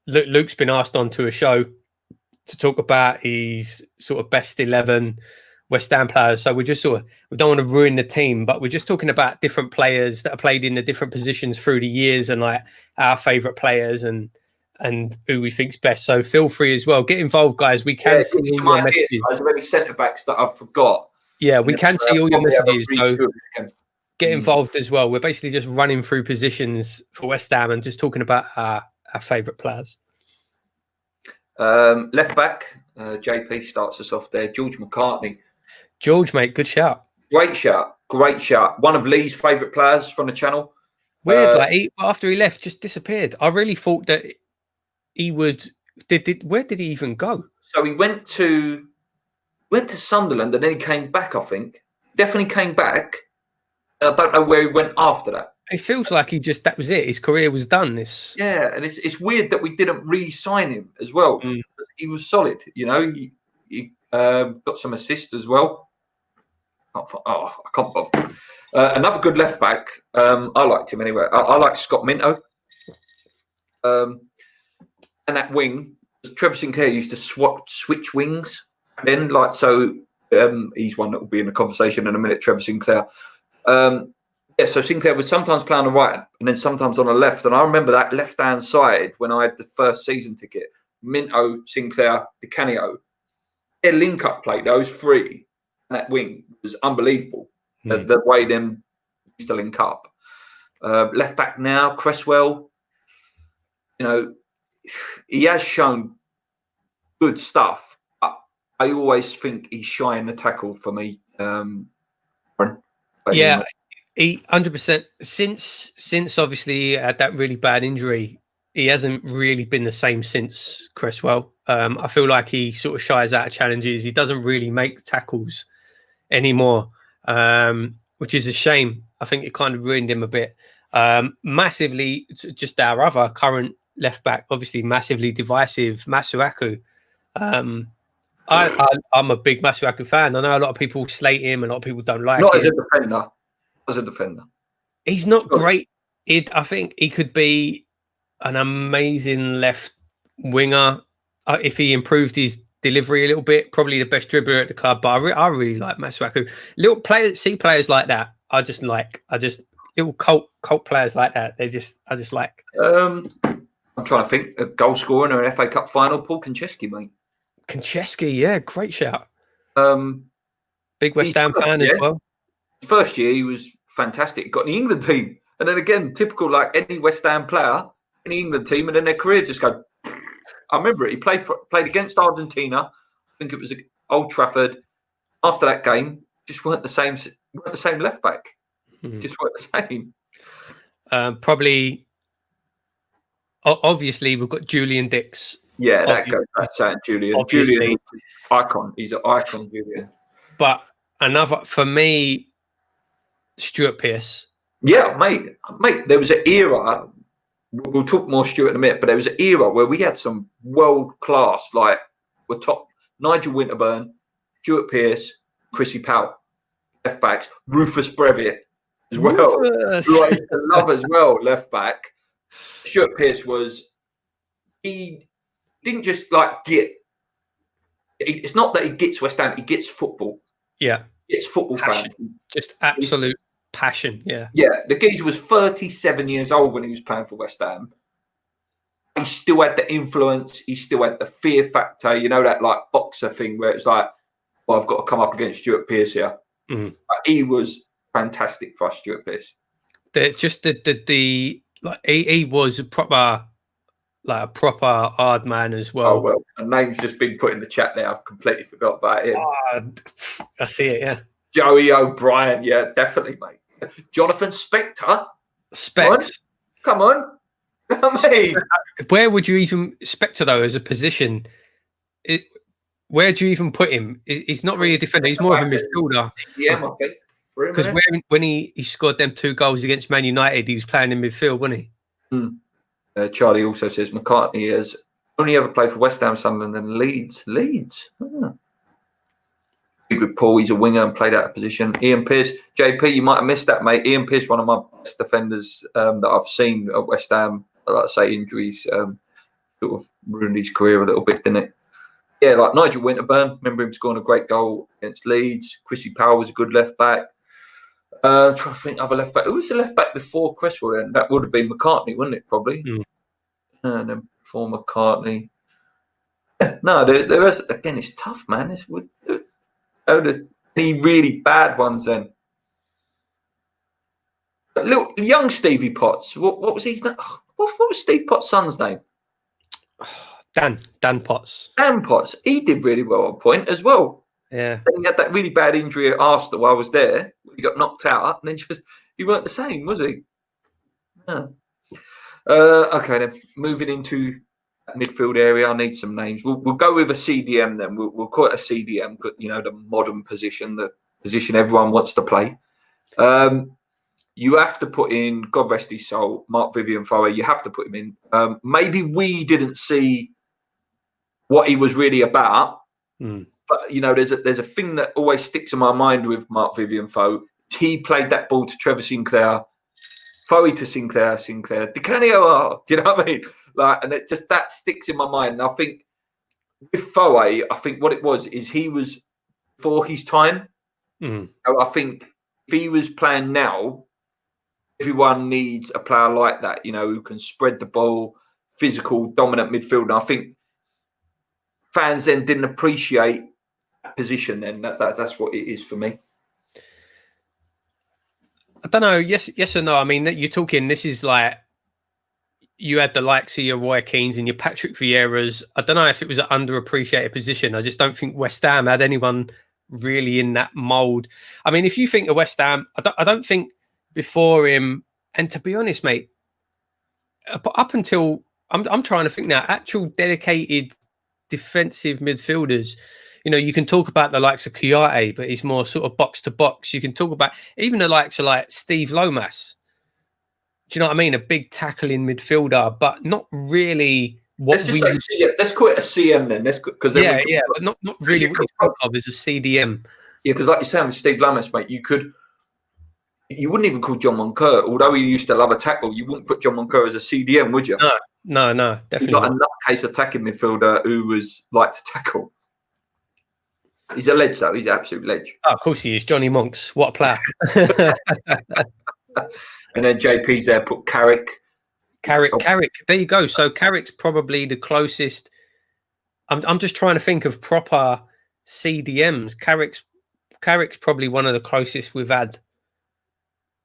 Luke's been asked onto a show to talk about his sort of best 11 West Ham players. So we don't want to ruin the team, but we're just talking about different players that have played in the different positions through the years and like our favourite players and who we think's best. So feel free as well. Get involved, guys. We can see all your messages. There's many centre backs that I've forgot. Yeah, we can see all your messages. So get involved as well. We're basically just running through positions for West Ham and just talking about our favourite players. Left back, JP starts us off there. George McCartney. George, mate, good shout. Great shout. One of Lee's favourite players from the channel. Weird, after he left, just disappeared. I really thought that he would. Where did he even go? So he went to Sunderland and then he came back. I think definitely came back. I don't know where he went after that. It feels like that was it. His career was done. And it's weird that we didn't re-sign him as well. He was solid, you know. He got some assists as well. I can't bother. Another good left back. I liked him anyway. I like Scott Minto. And that wing, Trevor Sinclair used to switch wings. Then, he's one that will be in the conversation in a minute. Trevor Sinclair. So Sinclair would sometimes play on the right and then sometimes on the left. And I remember that left-hand side when I had the first season ticket. Minto, Sinclair, Di Canio. Their link-up play, those three, and that wing was unbelievable. The way them used to link up. Left back now, Cresswell. You know, he has shown good stuff. I always think he's shy in the tackle for me. Yeah, he 100%. Since obviously he had that really bad injury, he hasn't really been the same since Cresswell. I feel like he sort of shies out of challenges. He doesn't really make tackles anymore, which is a shame. I think it kind of ruined him a bit. Massively, just our other current left back, obviously massively divisive, Masuaku. I'm a big Masuaku fan. I know a lot of people slate him, a lot of people don't like him. Not as a defender. He's not great. I think he could be an amazing left winger if he improved his delivery a little bit. Probably the best dribbler at the club. But I really like Masuaku. Little players like that. I just little cult players like that. I just like. I'm trying to think. A goal scorer in an FA Cup final. Paul Konchesky, mate. Konchesky, yeah, great shout. Big West Ham fan as well. First year he was fantastic. He got in the England team. And then again, typical like any West Ham player, any England team, and then their career just go. I remember it. He played against Argentina. I think it was Old Trafford. After that game, just weren't the same left back. Just weren't the same. Probably, obviously, we've got Julian Dix. Yeah, that goes back to Julian. Obviously. Julian is an icon. He's an icon, Julian. But another, for me, Stuart Pearce. Yeah, mate. There was an era. We'll talk more Stuart in a minute, but there was an era where we had some world class, like we're top Nigel Winterburn, Stuart Pearce, Chrissy Powell, left backs, Rufus Brevitt as well. Who I used to love as well, left back. Stuart Pearce he didn't just like get. It's not that he gets West Ham; he gets football. Yeah, he gets football fan. Just absolute passion. Yeah, yeah. The geezer was 37 years old when he was playing for West Ham. He still had the influence. He still had the fear factor. You know that like boxer thing where it's like, well, I've got to come up against Stuart Pearce here. He was fantastic for us, Stuart Pearce. He was a proper hard man as well. Oh well, a name's just been put in the chat there. I've completely forgot about him. I see it. Yeah, Joey O'Brien. Yeah, definitely, mate. Jonathan Spector. Specs. Come on. Mate. Where would you even Spector though as a position? Where do you even put him? He's not really a defender. He's more of a midfielder. Yeah, I think. Because when he scored them 2 goals against Man United, he was playing in midfield, wasn't he? Charlie also says McCartney has only ever played for West Ham, Sunderland, and Leeds. With Paul, he's a winger and played out of position. Ian Pearce, JP, you might have missed that, mate. Ian Pearce, one of my best defenders that I've seen at West Ham. Like I say, injuries sort of ruined his career a little bit, didn't it? Yeah, like Nigel Winterburn. Remember him scoring a great goal against Leeds. Chrissy Powell was a good left back. Trying to think other left back. Who was the left back before Cresswell then? That would have been McCartney, wouldn't it? Probably. And then before McCartney. Yeah, no, there is, again, it's tough, man. Any really bad ones then? Little young Stevie Potts. What was his name? What was Steve Potts' son's name? Dan Potts. Dan Potts. He did really well on point as well. Yeah. Then he had that really bad injury at Arsenal while I was there. He got knocked out, and then he weren't the same, was he? Yeah. Okay, then moving into that midfield area, I need some names. We'll go with a CDM then. We'll call it a CDM, you know, the modern position, the position everyone wants to play. You have to put in, God rest his soul, Mark Vivian Foe. You have to put him in. Maybe we didn't see what he was really about. But, you know, there's a thing that always sticks in my mind with Mark Vivian Foe. He played that ball to Trevor Sinclair, Foe to Sinclair, Di Canio. Do you know what I mean? Like, and it just, that sticks in my mind. And I think with Foe, I think what it was is he was before his time. I think if he was playing now, everyone needs a player like that, you know, who can spread the ball, physical, dominant midfield. And I think fans then didn't appreciate that position then. That's what it is for me. I don't know. Yes or no. I mean, you're talking, this is like, you had the likes of your Roy Keanes and your Patrick Vieiras. I don't know if it was an underappreciated position. I just don't think West Ham had anyone really in that mould. I mean, if you think of West Ham, I don't think before him, and to be honest, mate, up until, I'm trying to think now, actual dedicated defensive midfielders. You know, you can talk about the likes of Kouyaté, but he's more sort of box to box. You can talk about even the likes of like Steve Lomas. Do you know what I mean? A big tackling midfielder, but not really what let's call it a CM then. Because but not really what you think of as a CDM. Yeah, because like you're saying with Steve Lomas, mate, you wouldn't even call John Moncur, although he used to love a tackle. You wouldn't put John Moncur as a CDM, would you? No, definitely. He's like a nutcase attacking midfielder who was like to tackle. He's a ledge, though. He's an absolute ledge. Oh, of course he is. Johnny Monks. What a player. And then JP's there, put Carrick. Carrick. There you go. So Carrick's probably the closest. I'm just trying to think of proper CDMs. Carrick's probably one of the closest we've had.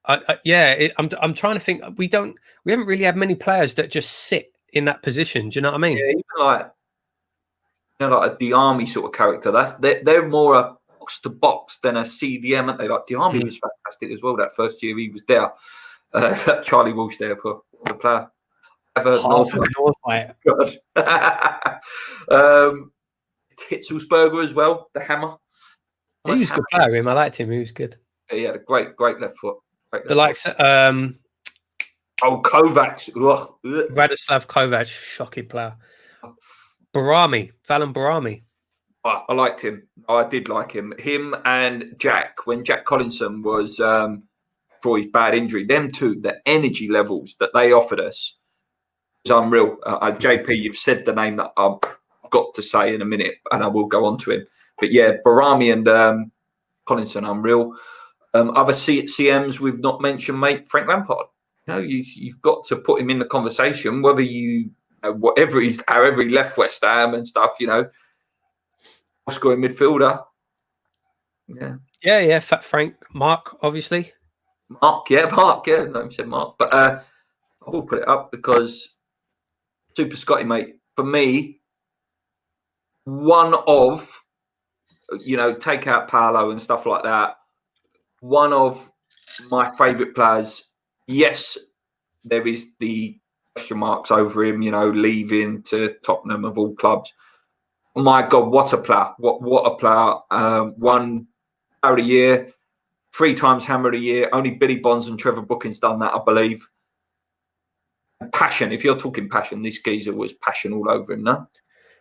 I'm trying to think. We haven't really had many players that just sit in that position. Do you know what I mean? Yeah, even like the army sort of character. They're more a box to box than a CDM, aren't they? Like the army was fantastic as well. That first year he was there. Charlie Walsh there for the player. Half of Northlight. God. Hitzelsberger as well, the hammer. He was a good player. I liked him. He was good. Yeah, he had a great left foot. The likes. Kovacs. Radislav Kovac, shocking player. Barami, Valen Barami. I liked him. I did like him. Him and Jack, when Jack Collinson was for his bad injury, them two, the energy levels that they offered us was unreal. JP, you've said the name that I've got to say in a minute, and I will go on to him. But yeah, Barami and Collinson, unreal. Other CMs we've not mentioned, mate, Frank Lampard. You know, you've got to put him in the conversation, whether whatever however he left West Ham and stuff, you know, scoring midfielder. Yeah. Fat Frank, Mark, obviously. Mark. No, he said Mark, but I will put it up because Super Scotty, mate. For me, one of, you know, take out Paolo and stuff like that. One of my favourite players. Yes, there is the question marks over him, you know, leaving to Tottenham of all clubs. My God, what a player! What a player! 1 Player of the Year, 3 times Hammer of the Year. Only Billy Bonds and Trevor Booking's done that, I believe. Passion. If you're talking passion, this geezer was passion all over him. No,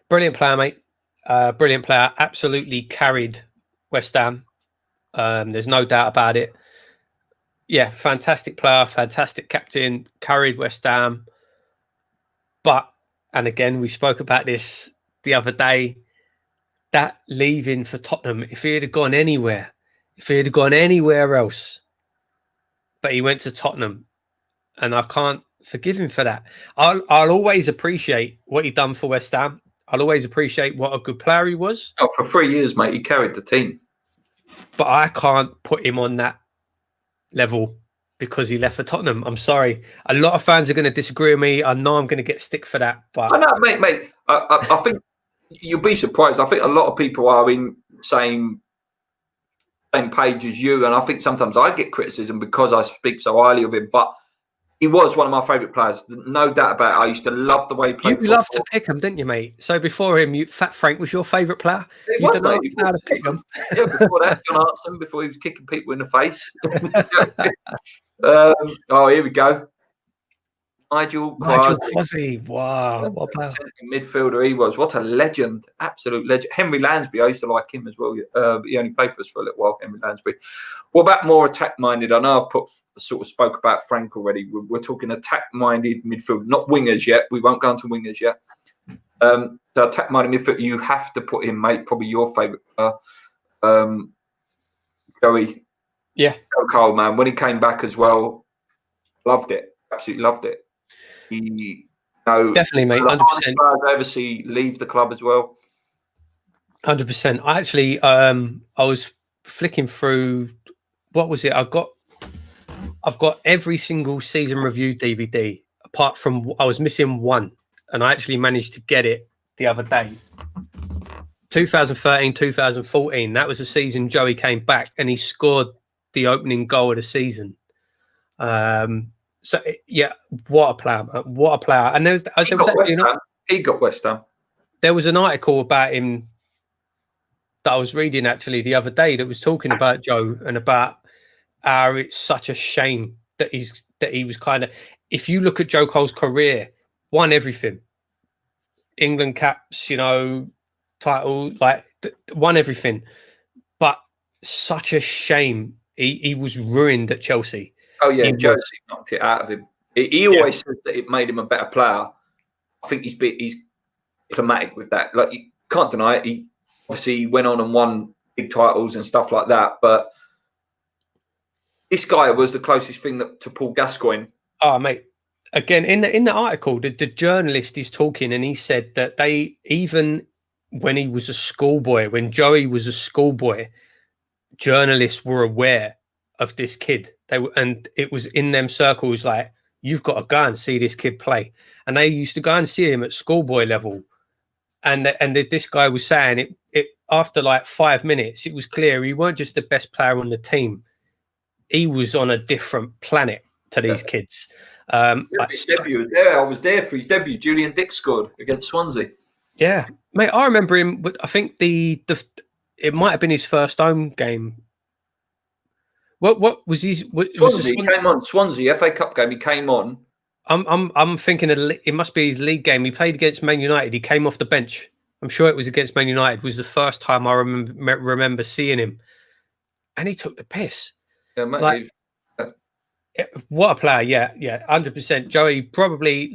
brilliant player, mate. Brilliant player. Absolutely carried West Ham. There's no doubt about it. Yeah, fantastic player, fantastic captain, carried West Ham. But, and again, we spoke about this the other day, that leaving for Tottenham, if he had gone anywhere else, but he went to Tottenham, and I can't forgive him for that. I'll always appreciate what he done for West Ham. I'll always appreciate what a good player he was. Oh, for 3 years, mate, he carried the team. But I can't put him on that level because he left for Tottenham. I'm sorry. A lot of fans are going to disagree with me. I know I'm going to get stick for that. But I know, mate. I think you'll be surprised. I think a lot of people are in the same page as you, and I think sometimes I get criticism because I speak so highly of him. But he was one of my favourite players, no doubt about it. I used to love the way he played. You loved to pick him, didn't you, mate? So before him, Fat Frank was your favourite player. You was, mate. How to pick him. Yeah, before that, John Hartson, before he was kicking people in the face. Oh, here we go. Nigel Crosby. Wow, what a player. Midfielder he was. What a legend. Absolute legend. Henry Lansbury, I used to like him as well. He only played for us for a little while, Henry Lansbury. What about more attack-minded? I know I've sort of spoke about Frank already. We're talking attack-minded midfield, not wingers yet. We won't go into wingers yet. So attack-minded midfield, you have to put in, mate, probably your favourite player. Joey. Yeah. Joe Cole, man. When he came back as well, loved it. Absolutely loved it. Definitely, mate. 100%. I ever see leave the club as well. 100%. I actually, I was flicking through. What was it? I've got every single season review DVD. Apart from, I was missing one, and I actually managed to get it the other day. 2013, 2014. That was the season Joey came back, and he scored the opening goal of the season. So yeah, what a player! What a player! And he got West Ham. There was an article about him that I was reading actually the other day that was talking about Joe and about how it's such a shame that he was kind of. If you look at Joe Cole's career, won everything, England caps, you know, title, like won everything, but such a shame he was ruined at Chelsea. Oh yeah, Josie knocked it out of him. He always says that it made him a better player. I think he's diplomatic with that. Like you can't deny it. He obviously went on and won big titles and stuff like that. But this guy was the closest thing to Paul Gascoigne. Oh mate, again in the article, the journalist is talking, and he said that they, even when he was a schoolboy, when Joey was a schoolboy, journalists were aware of this kid and it was in them circles like, you've got to go and see this kid play. And they used to go and see him at schoolboy level. And this guy was saying it after like 5 minutes, it was clear he weren't just the best player on the team. He was on a different planet to these kids. His debut was there. I was there for his debut. Julian Dick scored against Swansea. Yeah, mate, I remember him. I think it might have been his first home game. What was his? Swansea came on. Swansea FA Cup game. He came on. I'm thinking it must be his league game. He played against Man United. He came off the bench. I'm sure it was against Man United. It was the first time I remember seeing him, and he took the piss. Yeah, mate. What a player! Yeah, 100%. Joey, probably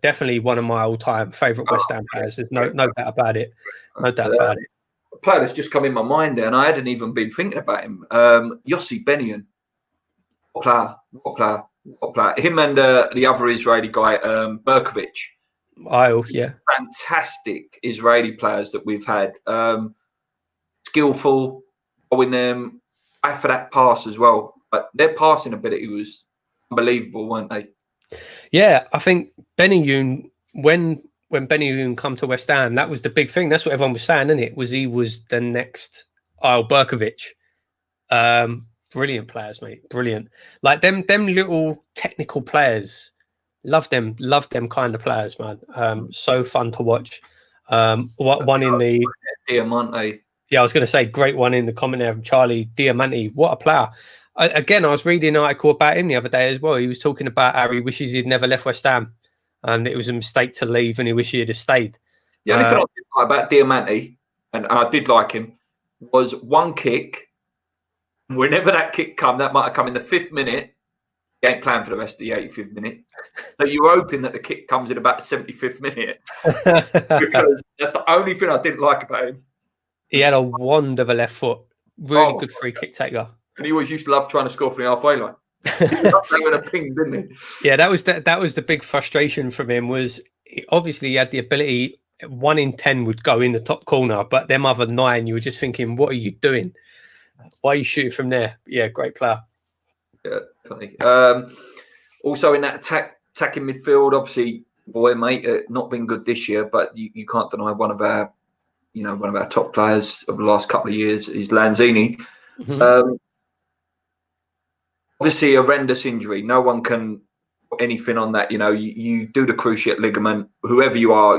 definitely one of my all-time favourite West Ham players. There's no doubt about it. No doubt about it. A player that's just come in my mind there, and I hadn't even been thinking about him. Yossi Benayoun. What a player. Him and the other Israeli guy, Berkovic. Fantastic Israeli players that we've had. Skillful, following them. I for that pass as well. But their passing ability was unbelievable, weren't they? Yeah, I think Benayoun, when Benayoun come to West Ham, that was the big thing. That's what everyone was saying, isn't it? He was the next Isle Berkovic. Brilliant players, mate. Brilliant. Like them little technical players. Love them kind of players, man. So fun to watch. One in the Diamante. Yeah, I was going to say, great one in the comment there from Charlie Diamante. What a player. Again, I was reading an article about him the other day as well. He was talking about how he wishes he'd never left West Ham. And it was a mistake to leave and he wished he'd have stayed. The only thing I did like about Diamante, and I did like him, was one kick. Whenever that kick come, that might have come in the 5th minute. He ain't playing for the rest of the 85th minute. So you're hoping that the kick comes in about the 75th minute. Because that's the only thing I didn't like about him. He had a wand of a left foot. Really good free kick taker. And he always used to love trying to score from the halfway line. He loved that with a ping, didn't he? Yeah, that was the big frustration from him. Was obviously he had the ability. 1 in 10 would go in the top corner, but them other 9, you were just thinking, what are you doing? Why are you shooting from there? Great player. Yeah, definitely. Also in that attacking midfield, obviously, boy, mate, not been good this year, but you can't deny one of our top players of the last couple of years is Lanzini. Mm-hmm. Obviously, a horrendous injury. No one can put anything on that. You do the cruciate ligament. Whoever you are,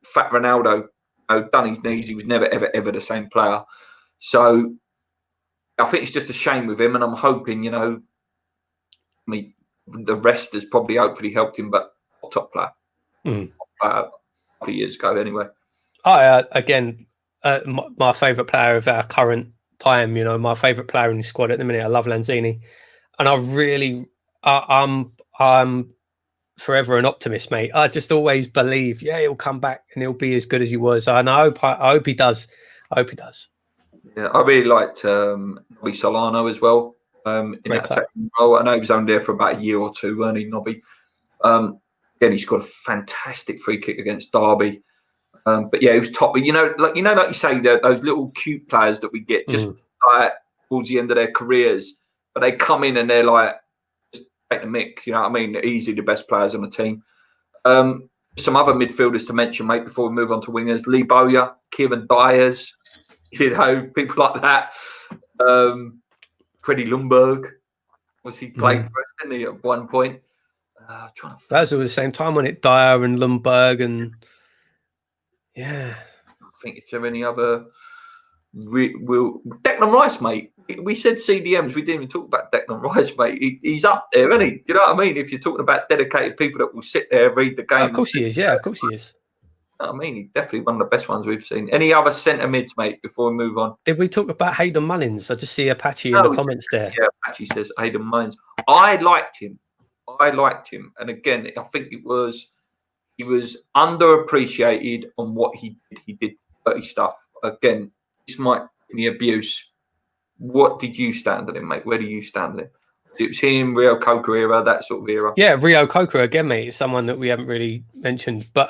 Fat Ronaldo, done his knees. He was never, ever the same player. So I think it's just a shame with him, and I'm hoping, the rest has probably hopefully helped him, but top player. A couple of years ago, anyway. Again, my favourite player of our current time, my favourite player in the squad at the minute. I love Lanzini. And I'm forever an optimist, mate. I just always believe, he'll come back and he'll be as good as he was. And I hope he does. Yeah, I really liked Nobby Solano as well. In that attacking role. I know he was only there for about a year or two, weren't he, Nobby? Again, he scored a fantastic free kick against Derby. But yeah, he was top. Like you say, those little cute players that we get just towards the end of their careers, but they come in and they're like, just take the mick. You know what I mean? They're easily the best players on the team. Some other midfielders to mention, mate, before we move on to wingers: Lee Bowyer, Kieran Dyers, people like that. Freddie Lundberg, obviously played for us, didn't he, at one point? That was all the same time when it Dyer and Lundberg and I think if there are any other Declan Rice, mate. We said CDMs, we didn't even talk about Declan Rice, mate. He's up there, isn't he? You know what I mean? If you're talking about dedicated people that will sit there and read the game. Of course he is, of course he is. I mean, he's definitely one of the best ones we've seen. Any other centre mids, mate, before we move on? Did we talk about Hayden Mullins? I just see Apache in the comments there. Yeah, Apache says Hayden Mullins. I liked him. And again, I think he was underappreciated on what he did. He did dirty stuff. Again, this might be the abuse. What did you stand at him, mate? Where do you stand at him? It was him, Rio Coker era, that sort of era. Yeah, Rio Coker again, mate, is someone that we haven't really mentioned. But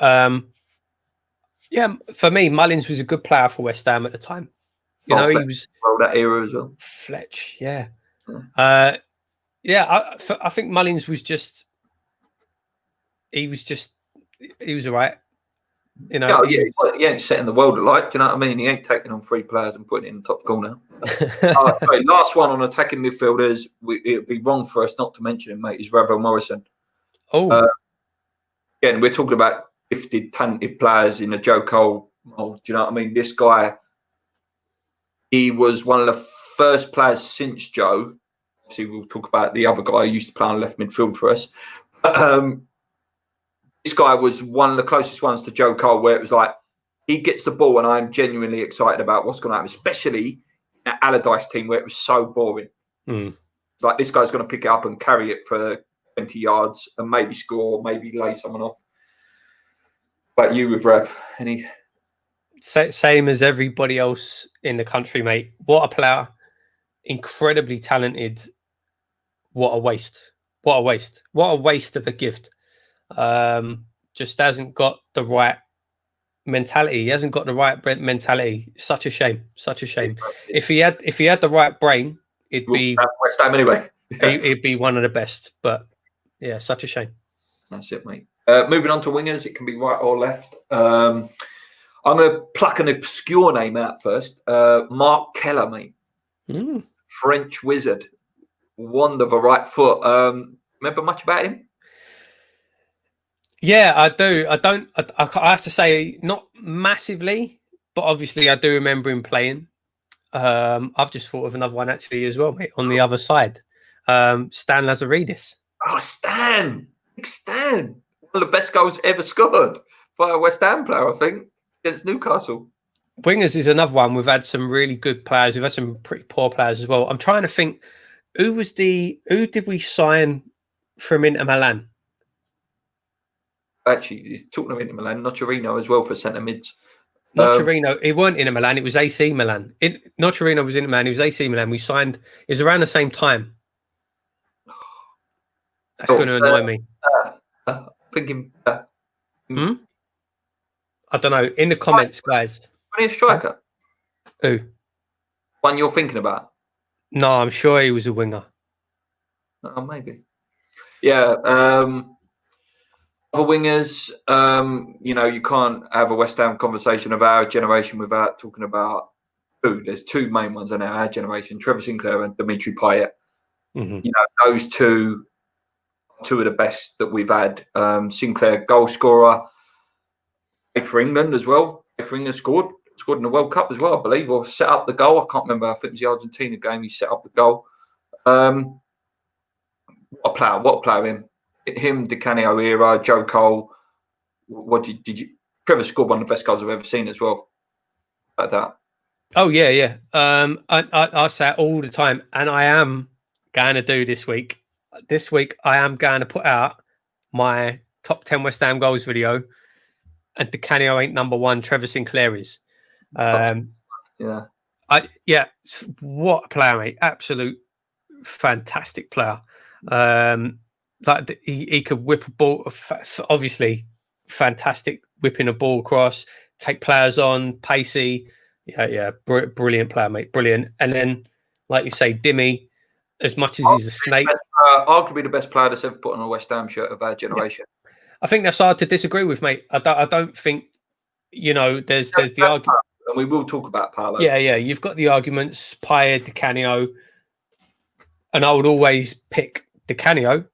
for me, Mullins was a good player for West Ham at the time. He was that era as well. Fletch, Yeah, I think Mullins was just. He was all right. You know, Oh, yeah, he ain't setting the world alight. Do you know what I mean? He ain't taking on 3 players and putting it in the top corner. Sorry, last one on attacking midfielders. It'd be wrong for us not to mention him, mate. Is Ravel Morrison. Oh, Again, we're talking about gifted, talented players in a Joe Cole mold. Do you know what I mean? This guy, he was one of the first players since Joe. See, we'll talk about the other guy who used to play on left midfield for us. This guy was one of the closest ones to Joe Cole, where it was like he gets the ball, and I'm genuinely excited about what's going to happen, especially at Allardyce team where it was so boring. It's like this guy's going to pick it up and carry it for 20 yards and maybe score, maybe lay someone off. But you with Rev, any? Same as everybody else in the country, mate. What a player. Incredibly talented. What a waste. What a waste. What a waste of a gift. Just hasn't got the right mentality. He hasn't got the right mentality. Such a shame. Such a shame. If he had the right brain, it'd be West Ham anyway. It'd be one of the best. But yeah, such a shame. That's it, mate. Moving on to wingers, it can be right or left. I'm going to pluck an obscure name out first. Mark Keller, mate. French wizard. Wand of a right foot. Remember much about him? Yeah, I do. I have to say, not massively, but obviously I do remember him playing. I've just thought of another one actually as well, mate, on the other side. Stan Lazaridis. Oh, Stan. One of the best goals ever scored by a West Ham player, I think, against Newcastle. Wingers is another one. We've had some really good players. We've had some pretty poor players as well. I'm trying to think, who did we sign from Inter Milan? Actually, he's talking of Inter Milan, Nocerino as well for centre mids. Nocerino, it weren't Inter Milan, it was AC Milan. Nocerino was Inter Milan, it was AC Milan. We signed, it was around the same time. That's going to annoy me. Thinking. I don't know. In the comments, guys. When he's a striker? Who? One you're thinking about? No, I'm sure he was a winger. Oh, maybe. Yeah. Other wingers, you can't have a West Ham conversation of our generation without talking about who. There's 2 main ones in our generation: Trevor Sinclair and Dimitri Payet. Those two of the best that we've had. Sinclair, goal scorer, played for England as well. Played for England, scored in the World Cup as well, I believe, or set up the goal. I can't remember. I think it was the Argentina game. He set up the goal. What a player! Him, Di Canio era, Joe Cole. What did you? Trevor scored one of the best goals I've ever seen as well. Like that. Oh yeah. I say it all the time, and I am going to do this week. This week, I am going to put out my top 10 West Ham goals video, and Di Canio ain't number 1. Trevor Sinclair is. What a player, mate! Absolute fantastic player. Like he could whip a ball. Obviously, fantastic whipping a ball across, take players on, pacey. Brilliant player, mate. Brilliant. And then, like you say, Dimmy. As much as he's a snake, arguably the best player that's ever put on a West Ham shirt of our generation. Yeah. I think that's hard to disagree with, mate. I don't think there's the argument, and we will talk about Paolo. Yeah. You've got the arguments, Payet, Di Canio, and I would always pick Di Canio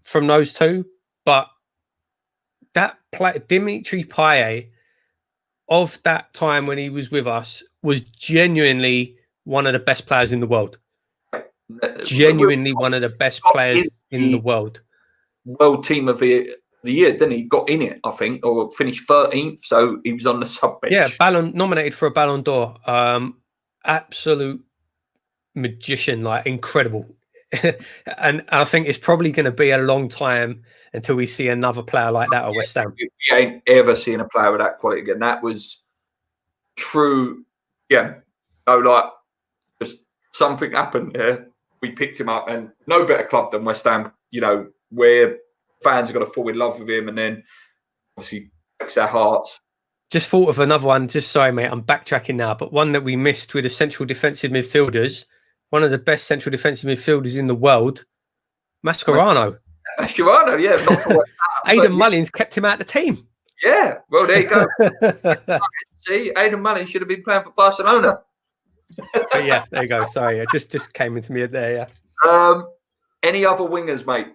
from those 2. But that Dimitri Payet of that time when he was with us was genuinely one of the best players in the world. Genuinely one of the best players in the world. World team of the year, didn't he? Got in it, I think, or finished 13th, so he was on the sub bench. Yeah, nominated for a Ballon d'Or. Absolute magician, like incredible. And I think it's probably going to be a long time until we see another player like that at West Ham. We ain't ever seen a player with that quality again. That was true. Yeah, just something happened there. We picked him up, and no better club than West Ham, where fans are going to fall in love with him, and then obviously breaks their hearts. Just thought of another one. Just sorry, mate, I'm backtracking now, but one that we missed with the central defensive midfielders, one of the best central defensive midfielders in the world, Mascherano. Mascherano, yeah. Not for West Ham, Hayden but Mullins kept him out of the team. yeah. Well, there you go. See, Hayden Mullins should have been playing for Barcelona. But yeah, there you go. Sorry, it just came into me there. Yeah. Any other wingers, mate?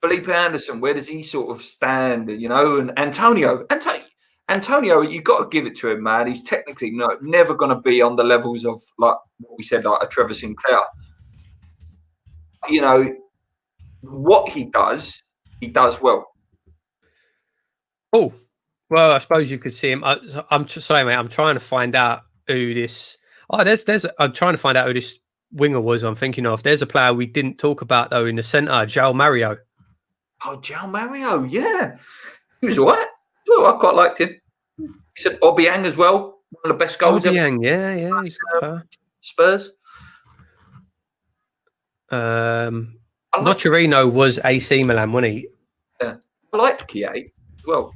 Felipe Anderson, where does he sort of stand? You know, and Antonio, you've got to give it to him, man. He's technically never going to be on the levels of, like what we said, like a Trevor Sinclair. You know, what he does well. Oh, well, I suppose you could see him. I'm sorry, mate. I'm trying to find out who this. Oh, there's. I'm trying to find out who this winger was. I'm thinking of. There's a player we didn't talk about though in the centre, João Mario. Oh, João Mario, yeah, he was all right. Well, I quite liked him. He said Obiang as well, one of the best goals ever. Obiang, yeah, he's a good player. Spurs. Nocerino was AC Milan, wasn't he? Yeah, I liked Kiei as well.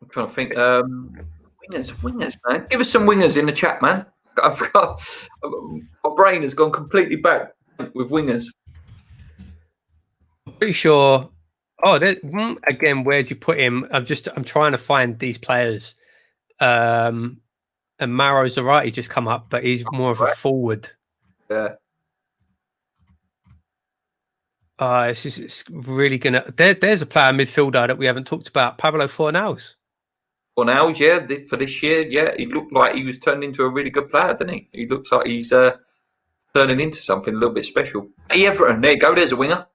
I'm trying to think. Wingers, man. Give us some wingers in the chat, man. My brain has gone completely back with wingers. Pretty sure. Oh, again, where'd you put him? I'm trying to find these players. And Mauro Zarate just come up, but he's more of a forward. Yeah. It's really gonna. There's a player midfielder that we haven't talked about, Pablo Fornals. Fornals, yeah, for this year, yeah, he looked like he was turning into a really good player, didn't he? He looks like he's turning into something a little bit special. Hey, Everton, there you go. There's a winger.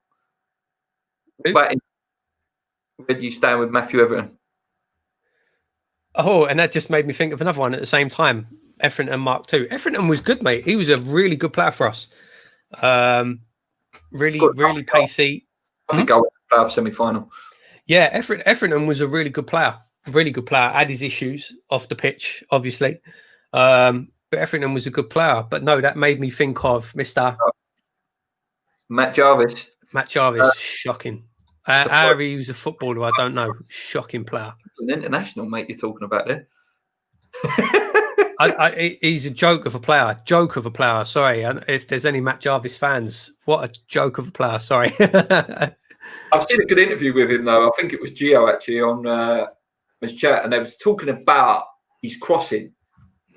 Where do you stand with Matthew Everton? Oh, and that just made me think of another one at the same time. Everton Mark II. Everton was good, mate. He was a really good player for us. Really pacey. I think I went to playoff semi-final. Yeah, Everton was a really good player. Really good player. Had his issues off the pitch, obviously. But Everton was a good player. But no, that made me think of Mr. Matt Jarvis. Shocking. How he was a footballer, I don't know. Shocking player. An international, mate, you're talking about there. He's a joke of a player. Sorry, if there's any Matt Jarvis fans, what a joke of a player. Sorry. I've seen a good interview with him though. I think it was Gio actually on his chat, and they was talking about his crossing.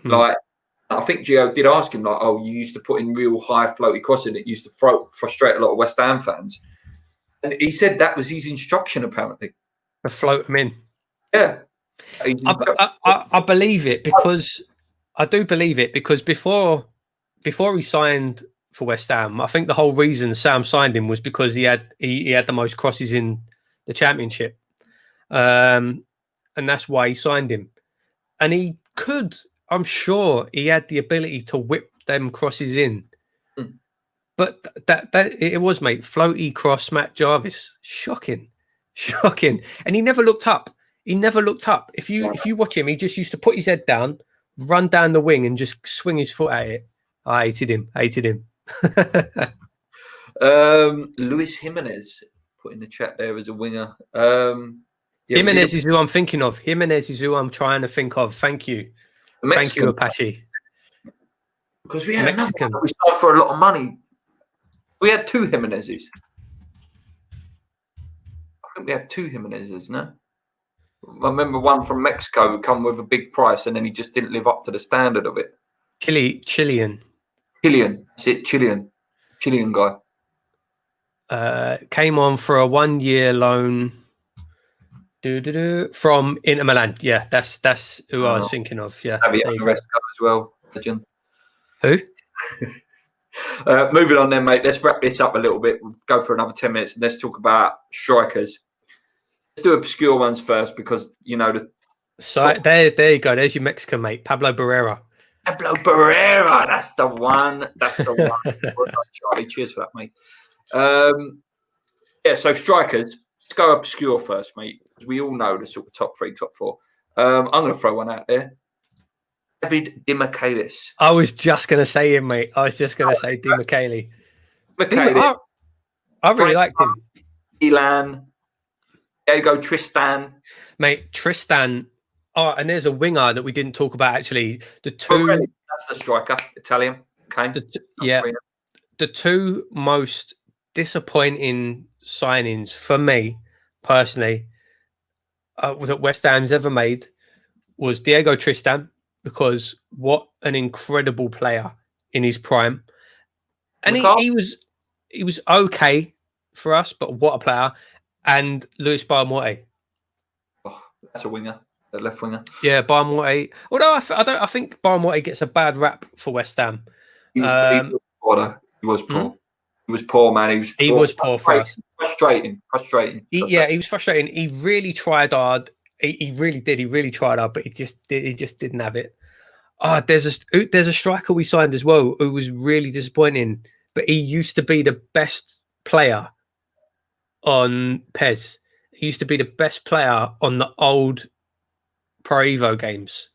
Like, I think Gio did ask him, like, "Oh, you used to put in real high floaty crossing. It used to frustrate a lot of West Ham fans." And he said that was his instruction, apparently. To float him in. Yeah. I believe it because I do believe it because before he signed for West Ham, I think the whole reason Sam signed him was because he had the most crosses in the Championship, and that's why he signed him. And he could, I'm sure, he had the ability to whip them crosses in. But that it was, mate. Floaty cross, Matt Jarvis, shocking, and he never looked up. If you watch him, he just used to put his head down, run down the wing, and just swing his foot at it. I hated him. Luis Jimenez put in the chat there as a winger. Jimenez is who I'm thinking of. Jimenez is who I'm trying to think of. Thank you, Apache. Because we had Mexican. We started for a lot of money. We had two Jimenezes. I think we had two Jimenezes, no? I remember one from Mexico who come with a big price and then he just didn't live up to the standard of it. Chilean. That's it, Chilean guy. Came on for a 1-year loan from Inter Milan. Yeah, that's who I was thinking of. Yeah, as well. Legend. Who? Moving on then, mate. Let's wrap this up a little bit. We'll go for another 10 minutes and let's talk about strikers. Let's do obscure ones first because, you know, there you go. There's your Mexican mate, Pablo Barrera. That's the one. Well done, Charlie. Cheers for that, mate. So strikers. Let's go obscure first, mate. Because we all know the sort of top 3, top 4. I'm going to throw one out there. David Di Michaelis. I was just going to say him, mate. I was just going to say Di Michaelis. I really liked him. Elan. Diego Tristan. Mate, Tristan. Oh, and there's a winger that we didn't talk about, actually. The two... That's the striker. Italian. Okay. the two most disappointing signings for me personally that West Ham's ever made was Diego Tristan, because what an incredible player in his prime, and he was okay for us, but what a player! And Luis Barmorte. Oh, that's a winger, the left winger. Yeah, Barmorte. Although I think Barmorte gets a bad rap for West Ham. He was poor, though. He was poor. He was poor, man. He was poor for us. Frustrating. He was frustrating. He really tried hard. He really did. He really tried hard, but he just didn't have it. There's a striker we signed as well who was really disappointing, but he used to be the best player on PES. He used to be the best player on the old Pro Evo games.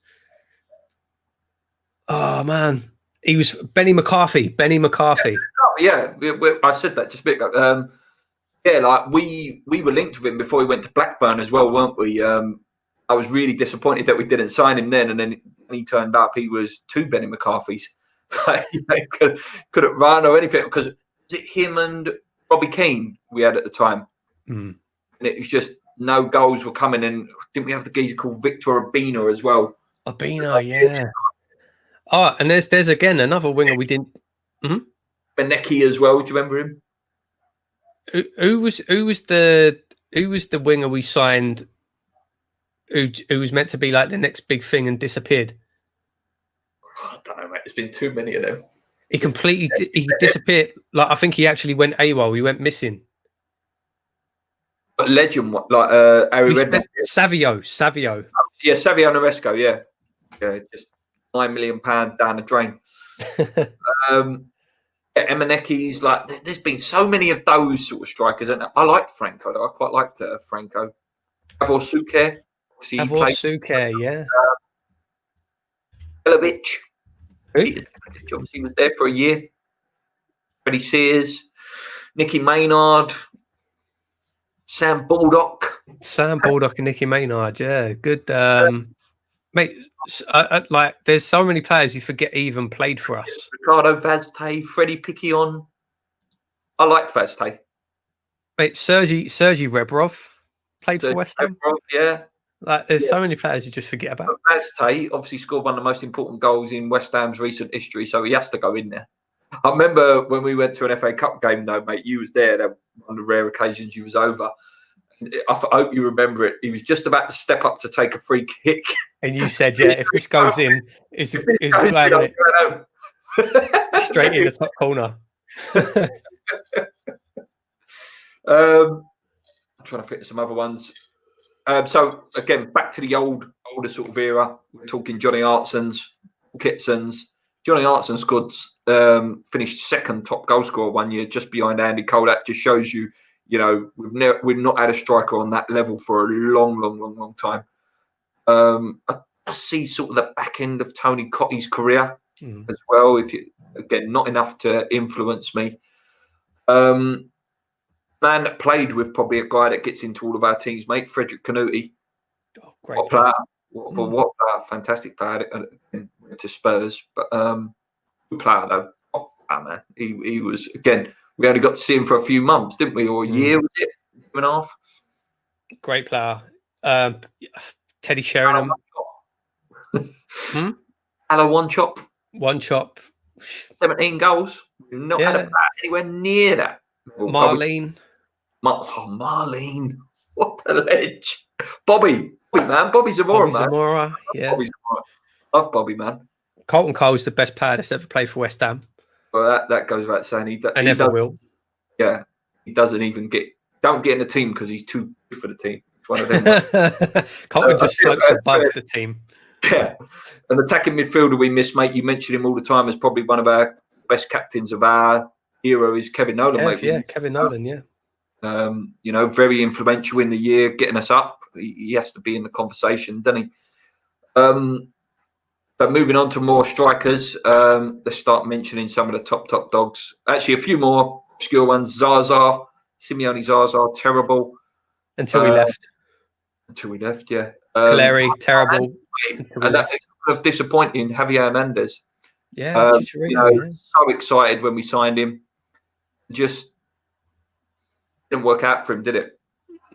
Oh man, he was Benny McCarthy. Yeah, I said that just a bit ago. Yeah, like we were linked with him before he went to Blackburn as well, weren't we? I was really disappointed that we didn't sign him then, and then when he turned up, he was two Benny McCarthys. Couldn't run or anything, because was it him and Robbie Keane we had at the time? And it was just no goals were coming in. Didn't we have the geezer called Victor Urbina as well? Urbina, yeah. Oh, and there's again another winger we didn't. Benecki as well. Do you remember him? Who was the winger we signed? Who was meant to be like the next big thing and disappeared? I don't know, mate. There's been too many of them. He completely he disappeared. Like, I think he actually went AWOL. He went missing. But legend, like Harry Redknapp. Savio. Yeah, Savio Noresco. Yeah, just £9 million down the drain. Emanecki's, like, there's been so many of those sort of strikers, and I liked Franco. Though. I quite liked Franco. Avor Suker. Yeah. Belovic. He obviously was there for a year. Freddie Sears, Nicky Maynard, Sam Baldock and Nicky Maynard. Yeah, good. Mate, like, there's so many players you forget even played for us. Ricardo Vazte, Freddie Picquion. I liked Vazte. Mate, Sergi Rebrov played for West Ham. Yeah. Like, there's so many players you just forget about. Vazte obviously scored one of the most important goals in West Ham's recent history, so he has to go in there. I remember when we went to an FA Cup game, though, mate, you was there. That one of the rare occasions you was over. I hope you remember it. He was just about to step up to take a free kick. And you said, yeah, if this goes in, it's glad straight in the top corner. I'm trying to fit some other ones. So, again, back to the older sort of era. We're talking Johnny Artsons, Kitsons. Johnny Artson scored, finished second top goal scorer one year, just behind Andy Cole. That just shows you, we've not had a striker on that level for a long time. I see sort of the back end of Tony Cotty's career as well. Not enough to influence me. Man that played with probably a guy that gets into all of our teams, mate, Frederick Canuti. Oh, great player. What a fantastic player to Spurs. But good player, though. Oh, man. He was, again, we only got to see him for a few months, didn't we? Or a year, was it? Year and a half? Great player. Teddy Sheringham. Hello, one chop. 17 goals. We've not had a bat anywhere near that. Marlene. Marlene. What a ledge. Bobby, man. Bobby Zamora, man. Zamora, yeah. Bobby Zamora. Love Bobby, man. Colton Cole's the best player that's ever played for West Ham. Well, that goes without saying. He never will. Yeah. He doesn't even don't get in the team because he's too good for the team. It's one of them. Colton just floats above the team. Yeah. An attacking midfielder we miss, mate. You mention him all the time as probably one of our best captains of our era is Kevin Nolan, mate. Yeah, Kevin Nolan, yeah. Very influential in the year, getting us up. He has to be in the conversation, doesn't he? But moving on to more strikers, let's start mentioning some of the top dogs. Actually, a few more obscure ones. Simeone Zaza, terrible. Until we left. Yeah. Caleri, terrible. And that kind of disappointing. Javier Hernandez. Yeah, so excited when we signed him. just didn't work out for him, did it?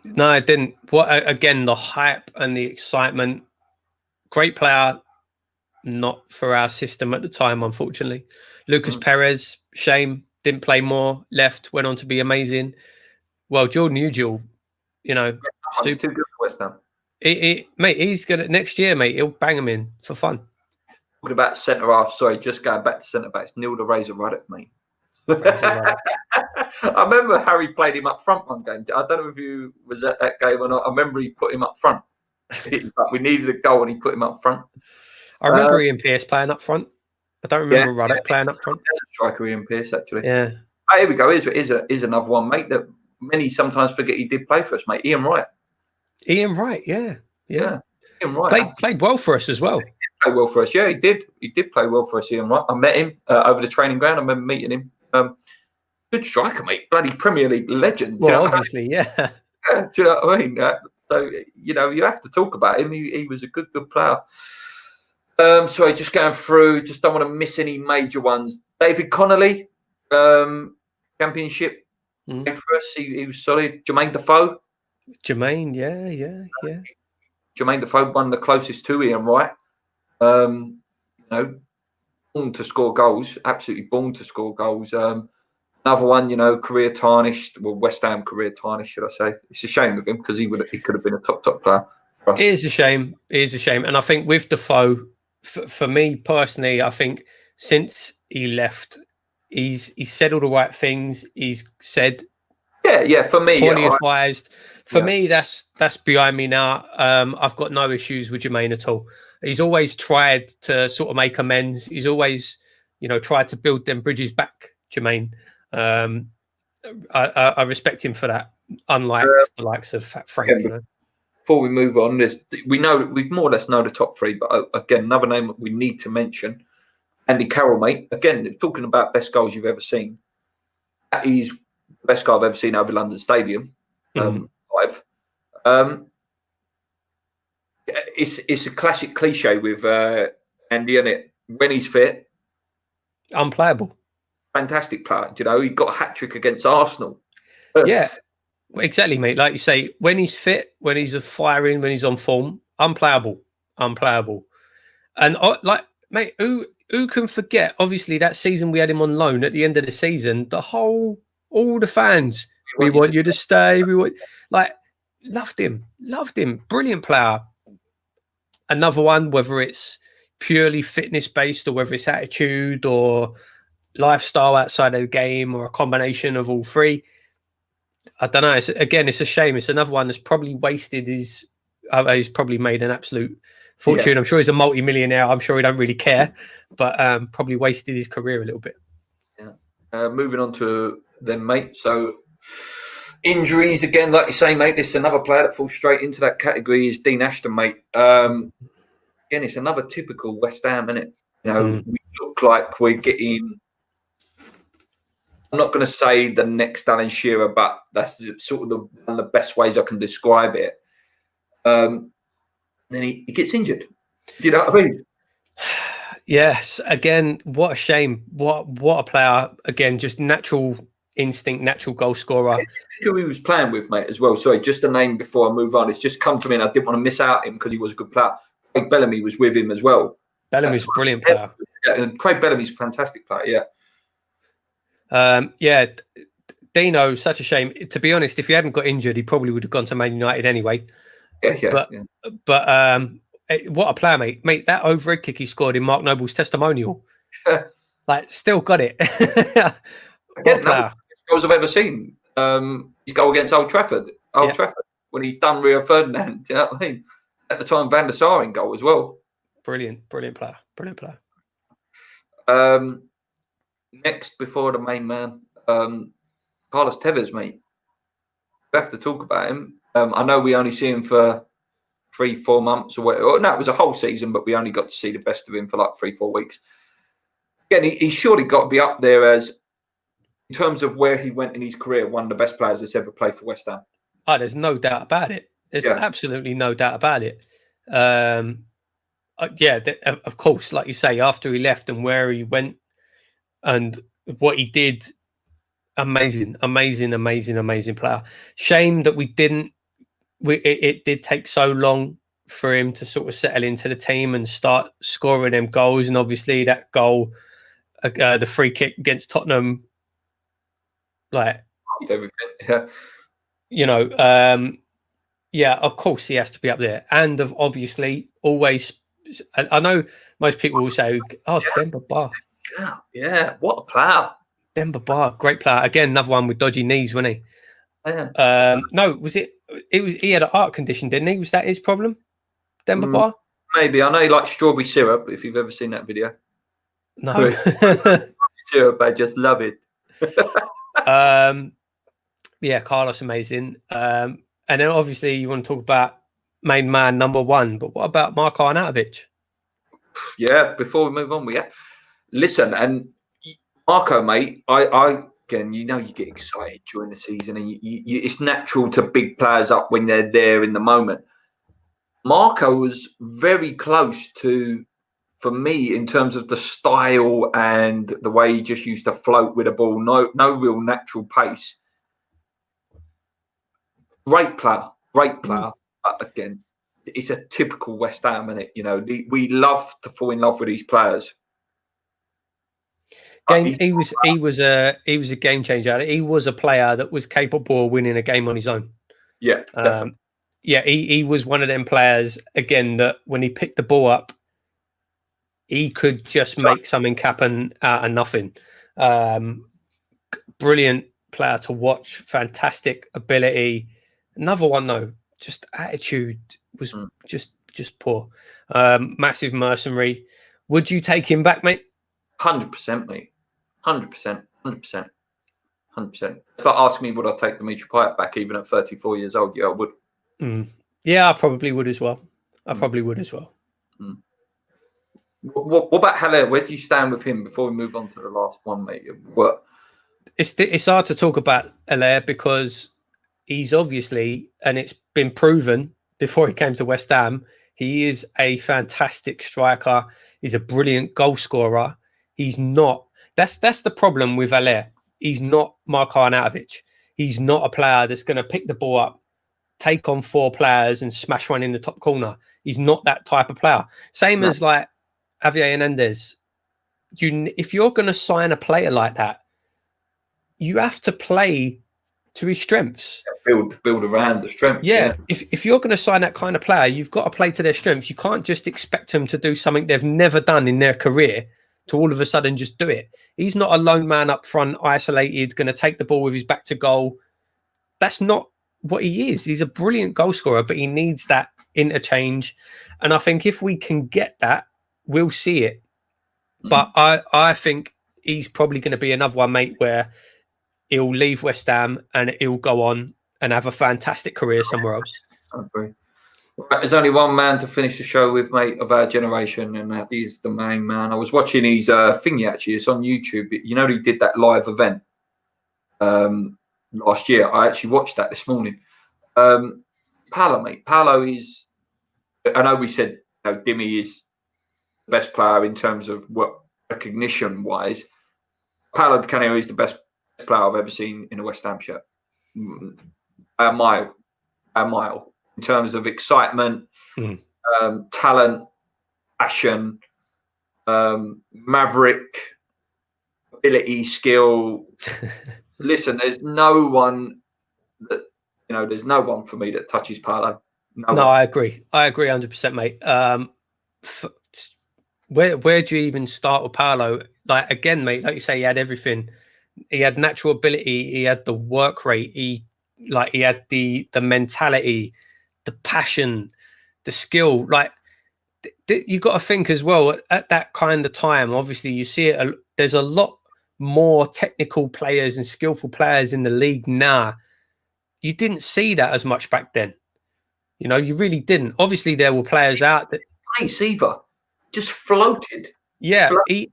No, it didn't. What again? The hype and the excitement. Great player, not for our system at the time, unfortunately. Lucas Perez, shame, didn't play more. Left, went on to be amazing. Well, Jordan Ujiel, He's too good for West Ham. Mate, he's gonna next year, mate. He'll bang him in for fun. Talking about centre half, sorry, just going back to centre backs. Neil the Razor Ruddock, mate. I remember Harry played him up front one game. I don't know if you was at that game or not. I remember he put him up front. We needed a goal and he put him up front. I remember Ian Pearce playing up front. I don't remember Ruddock playing up front. That's a striker, Ian Pearce, actually. Yeah. Oh, here we go. Here's another one, mate, that many sometimes forget he did play for us, mate. Ian Wright. Ian Wright, yeah. Ian Wright. Played well for us as well. Played well for us, yeah, he did. He did play well for us, Ian Wright. I met him over the training ground. I remember meeting him. Good striker, mate. Bloody Premier League legend. Well, obviously, yeah. Do you know what I mean? So, you have to talk about him. He was a good player. Sorry, just going through. Just don't want to miss any major ones. David Connolly, Championship. Played for us. He was solid. Jermaine Defoe. Jermaine, yeah. Jermaine Defoe, one of the closest to Ian Wright. Born to score goals. Absolutely born to score goals. Another one, career tarnished. Well, West Ham career tarnished, should I say? It's a shame of him because he could have been a top player for us. It is a shame. And I think with Defoe, for me personally, I think since he left, he's said all the right things. He's said, for me, poorly advised. For me, that's behind me now. I've got no issues with Jermaine at all. He's always tried to sort of make amends. He's always, tried to build them bridges back, Jermaine. I respect him for that, unlike the likes of Fat Frank. Before we move on, we more or less know the top three, but again, another name that we need to mention, Andy Carroll, mate. Again, talking about best goals you've ever seen. That is the best goal I've ever seen over London Stadium live. It's a classic cliche with Andy, isn't it? When he's fit, unplayable. Fantastic player. He got a hat-trick against Arsenal. Yeah, exactly, mate. Like you say, when he's fit, when he's firing, when he's on form, unplayable. And mate, who can forget? Obviously, that season we had him on loan at the end of the season. All the fans, we want you to stay. Loved him. Brilliant player. Another one, whether it's purely fitness based or whether it's attitude or lifestyle outside of the game or a combination of all three. I don't know. It's a shame. It's another one that's probably wasted he's probably made an absolute fortune. I'm sure he's a multi-millionaire. I'm sure he don't really care, but probably wasted his career a little bit. Yeah. Moving on to them, mate. So injuries again, like you say, mate. This is another player that falls straight into that category. Is Dean Ashton, mate. Again, it's another typical West Ham, isn't it? We look like we're getting. I'm not going to say the next Alan Shearer, but that's sort of one of the best ways I can describe it. Then he gets injured. Do you know what I mean? Yes. Again, what a shame. What a player. Again, just natural instinct, natural goal scorer. Who he was playing with, mate, as well. Sorry, just a name before I move on. It's just come to me and I didn't want to miss out him because he was a good player. Craig Bellamy was with him as well. Bellamy's a brilliant player. Yeah, and Craig Bellamy's a fantastic player, yeah. Dino, such a shame. To be honest, if he hadn't got injured, he probably would have gone to Man United anyway. But what a player, mate. Mate, that overhead kick he scored in Mark Noble's testimonial. Still got it. Again, best goals I've ever seen. His goal against Old Trafford. Trafford, when he's done Rio Ferdinand. Do you know what I mean? At the time, Van der Sar in goal as well. Brilliant player. Next, before the main man, Carlos Tevez, mate. We have to talk about him. I know we only see him for 3-4 months or whatever. No, it was a whole season, but we only got to see the best of him for like 3-4 weeks. Again, he's surely got to be up there as, in terms of where he went in his career, one of the best players that's ever played for West Ham. Oh, there's no doubt about it. There's absolutely no doubt about it. Of course, like you say, after he left and where he went and what he did Amazing player. Shame that it did take so long for him to sort of settle into the team and start scoring them goals. And obviously that goal, the free kick against Tottenham, like, everything. Yeah, of course he has to be up there. And obviously always, I know most people will say, oh, Demba Ba. Yeah, what a player. Demba Ba, great player. Again, another one with dodgy knees, wasn't he? Yeah. No, he had an heart condition, didn't he? Was that his problem? Demba Ba? Maybe. I know he likes strawberry syrup, if you've ever seen that video. No. Syrup, I just love it. Yeah, Carlos, amazing. And then obviously you want to talk about main man number one, but what about Marko Arnautovic? Yeah, before we move on, listen, and Marko, mate, I again, you get excited during the season, and it's natural to big players up when they're there in the moment. Marko was very close to, for me, in terms of the style and the way he just used to float with the ball, no real natural pace. Great player. But again, it's a typical West Ham, isn't it? We love to fall in love with these players. He was a game changer. He was a player that was capable of winning a game on his own. Yeah, definitely. He was one of them players, again, that when he picked the ball up, he could just make something happen out of nothing. Brilliant player to watch. Fantastic ability. Another one, though, just attitude was just poor. Massive mercenary. Would you take him back, mate? 100%, mate. 100%. Start asking me, would I take Dimitri Payet back even at 34 years old? Yeah, I would. Yeah, I probably would as well. What about Haller? Where do you stand with him before we move on to the last one, mate? What? It's hard to talk about Haller because he's obviously, and it's been proven before he came to West Ham, he is a fantastic striker. He's a brilliant goal scorer. He's not. That's the problem with Haller. He's not Marko Arnautovic. He's not a player that's going to pick the ball up, take on four players and smash one in the top corner. He's not that type of player. Same as like Javier Hernandez. If you're going to sign a player like that, you have to play to his strengths. Build around the strengths. Yeah. If you're going to sign that kind of player, you've got to play to their strengths. You can't just expect them to do something they've never done in their career to all of a sudden just do it. He's not a lone man up front, isolated, going to take the ball with his back to goal. That's not what he is. He's a brilliant goal scorer, but he needs that interchange. And I think if we can get that, we'll see it. But I think he's probably going to be another one, mate, where he'll leave West Ham and he'll go on and have a fantastic career somewhere else. I agree. Right, there's only one man to finish the show with, mate, of our generation, and that is the main man. I was watching his thingy, actually. It's on YouTube. He did that live event last year. I actually watched that this morning. Paolo, mate. Paolo is... I know we said Dimmy is the best player in terms of recognition-wise. Paolo Di Canio is the best player I've ever seen in a West Ham shirt. A mile. In terms of excitement, talent, passion, maverick, ability, skill. Listen, there's no one for me that touches Paolo. No, I agree. I agree 100%, mate. Where do you even start with Paolo? Like, again, mate, like you say, he had everything. He had natural ability. He had the work rate. He had the mentality, the passion, the skill. Like, you got to think as well at that kind of time. Obviously, you see it. There's a lot more technical players and skillful players in the league now. You didn't see that as much back then. You really didn't. Obviously, there were players out that pace either just floated. Yeah, he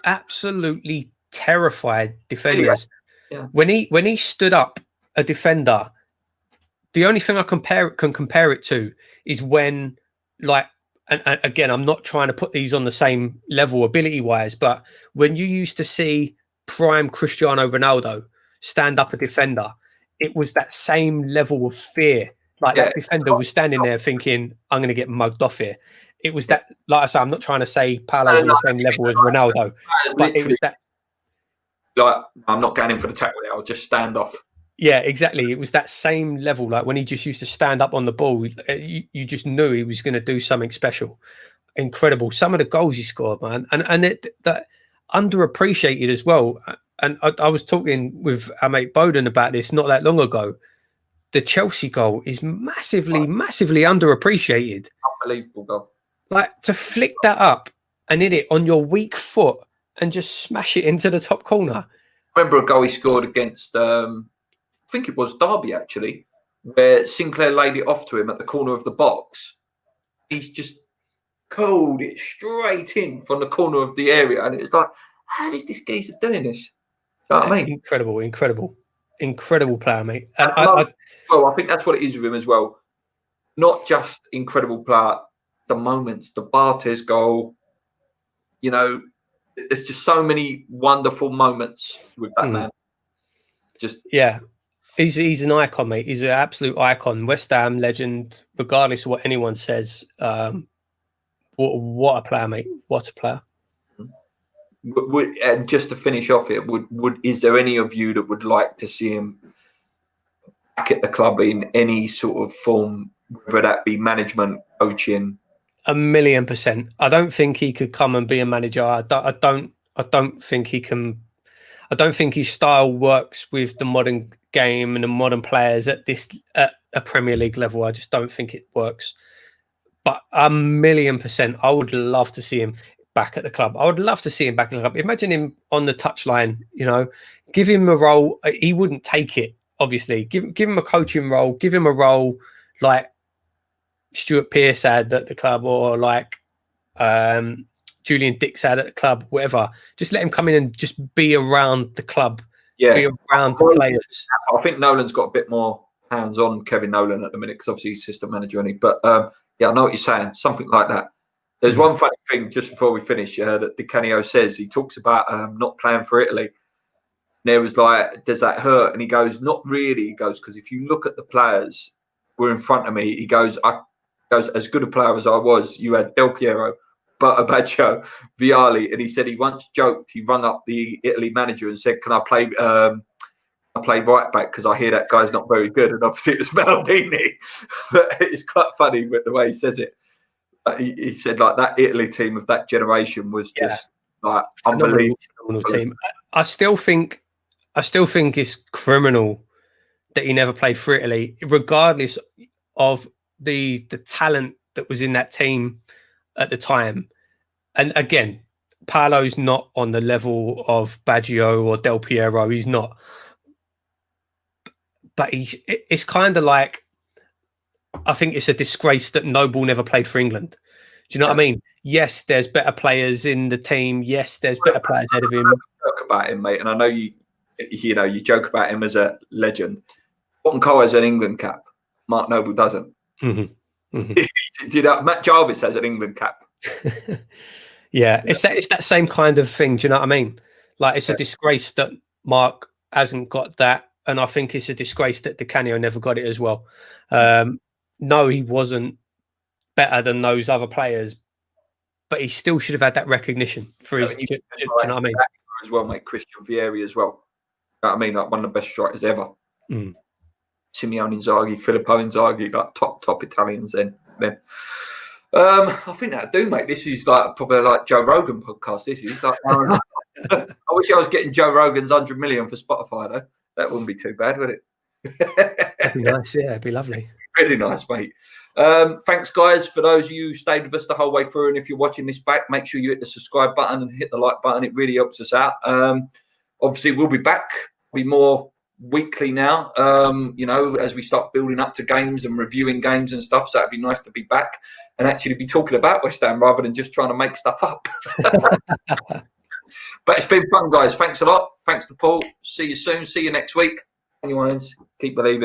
absolutely terrified defenders. Yeah. When he stood up a defender, the only thing I can compare it to is when, like, and again, I'm not trying to put these on the same level ability wise, but when you used to see prime Cristiano Ronaldo stand up a defender, it was that same level of fear. Like that defender was standing there thinking, I'm going to get mugged off here. It was that, like I say, I'm not trying to say Paolo's on the same level as Ronaldo, but it was that. Like, I'm not going in for the tackle, I'll just stand off. Yeah, exactly. It was that same level. Like when he just used to stand up on the ball, you just knew he was going to do something special. Incredible. Some of the goals he scored, man. And that underappreciated as well. And I was talking with our mate Bowden about this not that long ago. The Chelsea goal is massively underappreciated. Unbelievable goal. Like to flick that up and hit it on your weak foot and just smash it into the top corner. I remember a goal he scored against, I think it was Derby actually, where Sinclair laid it off to him at the corner of the box. He's just curled it straight in from the corner of the area. And it was like, how is this geezer doing this? You know what I mean? Incredible player, mate. And I think that's what it is with him as well. Not just incredible player, the moments, the Bartes goal, you know, there's just so many wonderful moments with that man. Just he's an icon, mate. He's an absolute icon, West Ham legend, regardless of what anyone says. What a player, mate! What a player. And just to finish off it, is there any of you that would like to see him back at the club in any sort of form, whether that be management, coaching? 1,000,000%. I don't think he could come and be a manager. I don't think he can. I don't think his style works with the modern game and the modern players at a Premier League level. I just don't think it works. But 1,000,000%, I would love to see him back at the club. I would love to see him back at the club. Imagine him on the touchline, you know, give him a role. He wouldn't take it, obviously. Give him a coaching role. Give him a role like Stuart Pearce had at the club, or like Julian Dix had at the club, whatever. Just let him come in and just be around the club, be around the players. I think Nolan's got a bit more hands-on, Kevin Nolan, at the minute, because obviously he's assistant manager, isn't he? But yeah, I know what you're saying. Something like that. There's one funny thing just before we finish that Di Canio says. He talks about not playing for Italy. And there was like, does that hurt? And he goes, not really. He goes, because if you look at the players who were in front of me, he goes, as good a player as I was, you had Del Piero, Baggio, Vialli. And he said he once joked, he rung up the Italy manager and said, can I play right back because I hear that guy's not very good? And obviously it was Maldini. But it's quite funny with the way he says it. He said like that Italy team of that generation was just like unbelievable. Team. I still think it's criminal that he never played for Italy, regardless of the talent that was in that team at the time. And again, Paolo's not on the level of Baggio or Del Piero. He's not. But it's kind of like, I think it's a disgrace that Noble never played for England. Do you know what I mean? Yes, there's better players in the team. Yes, there's better players ahead of him. Joke about him, mate, and I know you joke about him as a legend. Cotton Cole has an England cap. Mark Noble doesn't. You know, Matt Jarvis has an England cap. Yeah, it's that same kind of thing. Do you know what I mean? Like, it's a disgrace that Mark hasn't got that. And I think it's a disgrace that Di Canio never got it as well. No, he wasn't better than those other players, but he still should have had that recognition for his. Do you know what I mean? As well, mate. Christian Vieri as well. You know what I mean? Like one of the best strikers ever. Simeone Inzaghi, Filippo Inzaghi, like top Italians. Then. I think that'd do, mate. This is like probably like Joe Rogan podcast. This is like. I wish I was getting Joe Rogan's 100 million for Spotify though. That wouldn't be too bad, would it? That'd be nice, yeah. It'd be lovely. Really nice, mate. Thanks, guys, for those of you who stayed with us the whole way through. And if you're watching this back, make sure you hit the subscribe button and hit the like button. It really helps us out. Obviously, we'll be back. Be more weekly now, you know, as we start building up to games and reviewing games and stuff. So it'd be nice to be back and actually be talking about West Ham rather than just trying to make stuff up. But it's been fun, guys. Thanks a lot. Thanks to Paul. See you soon. See you next week. Anyways, keep believing.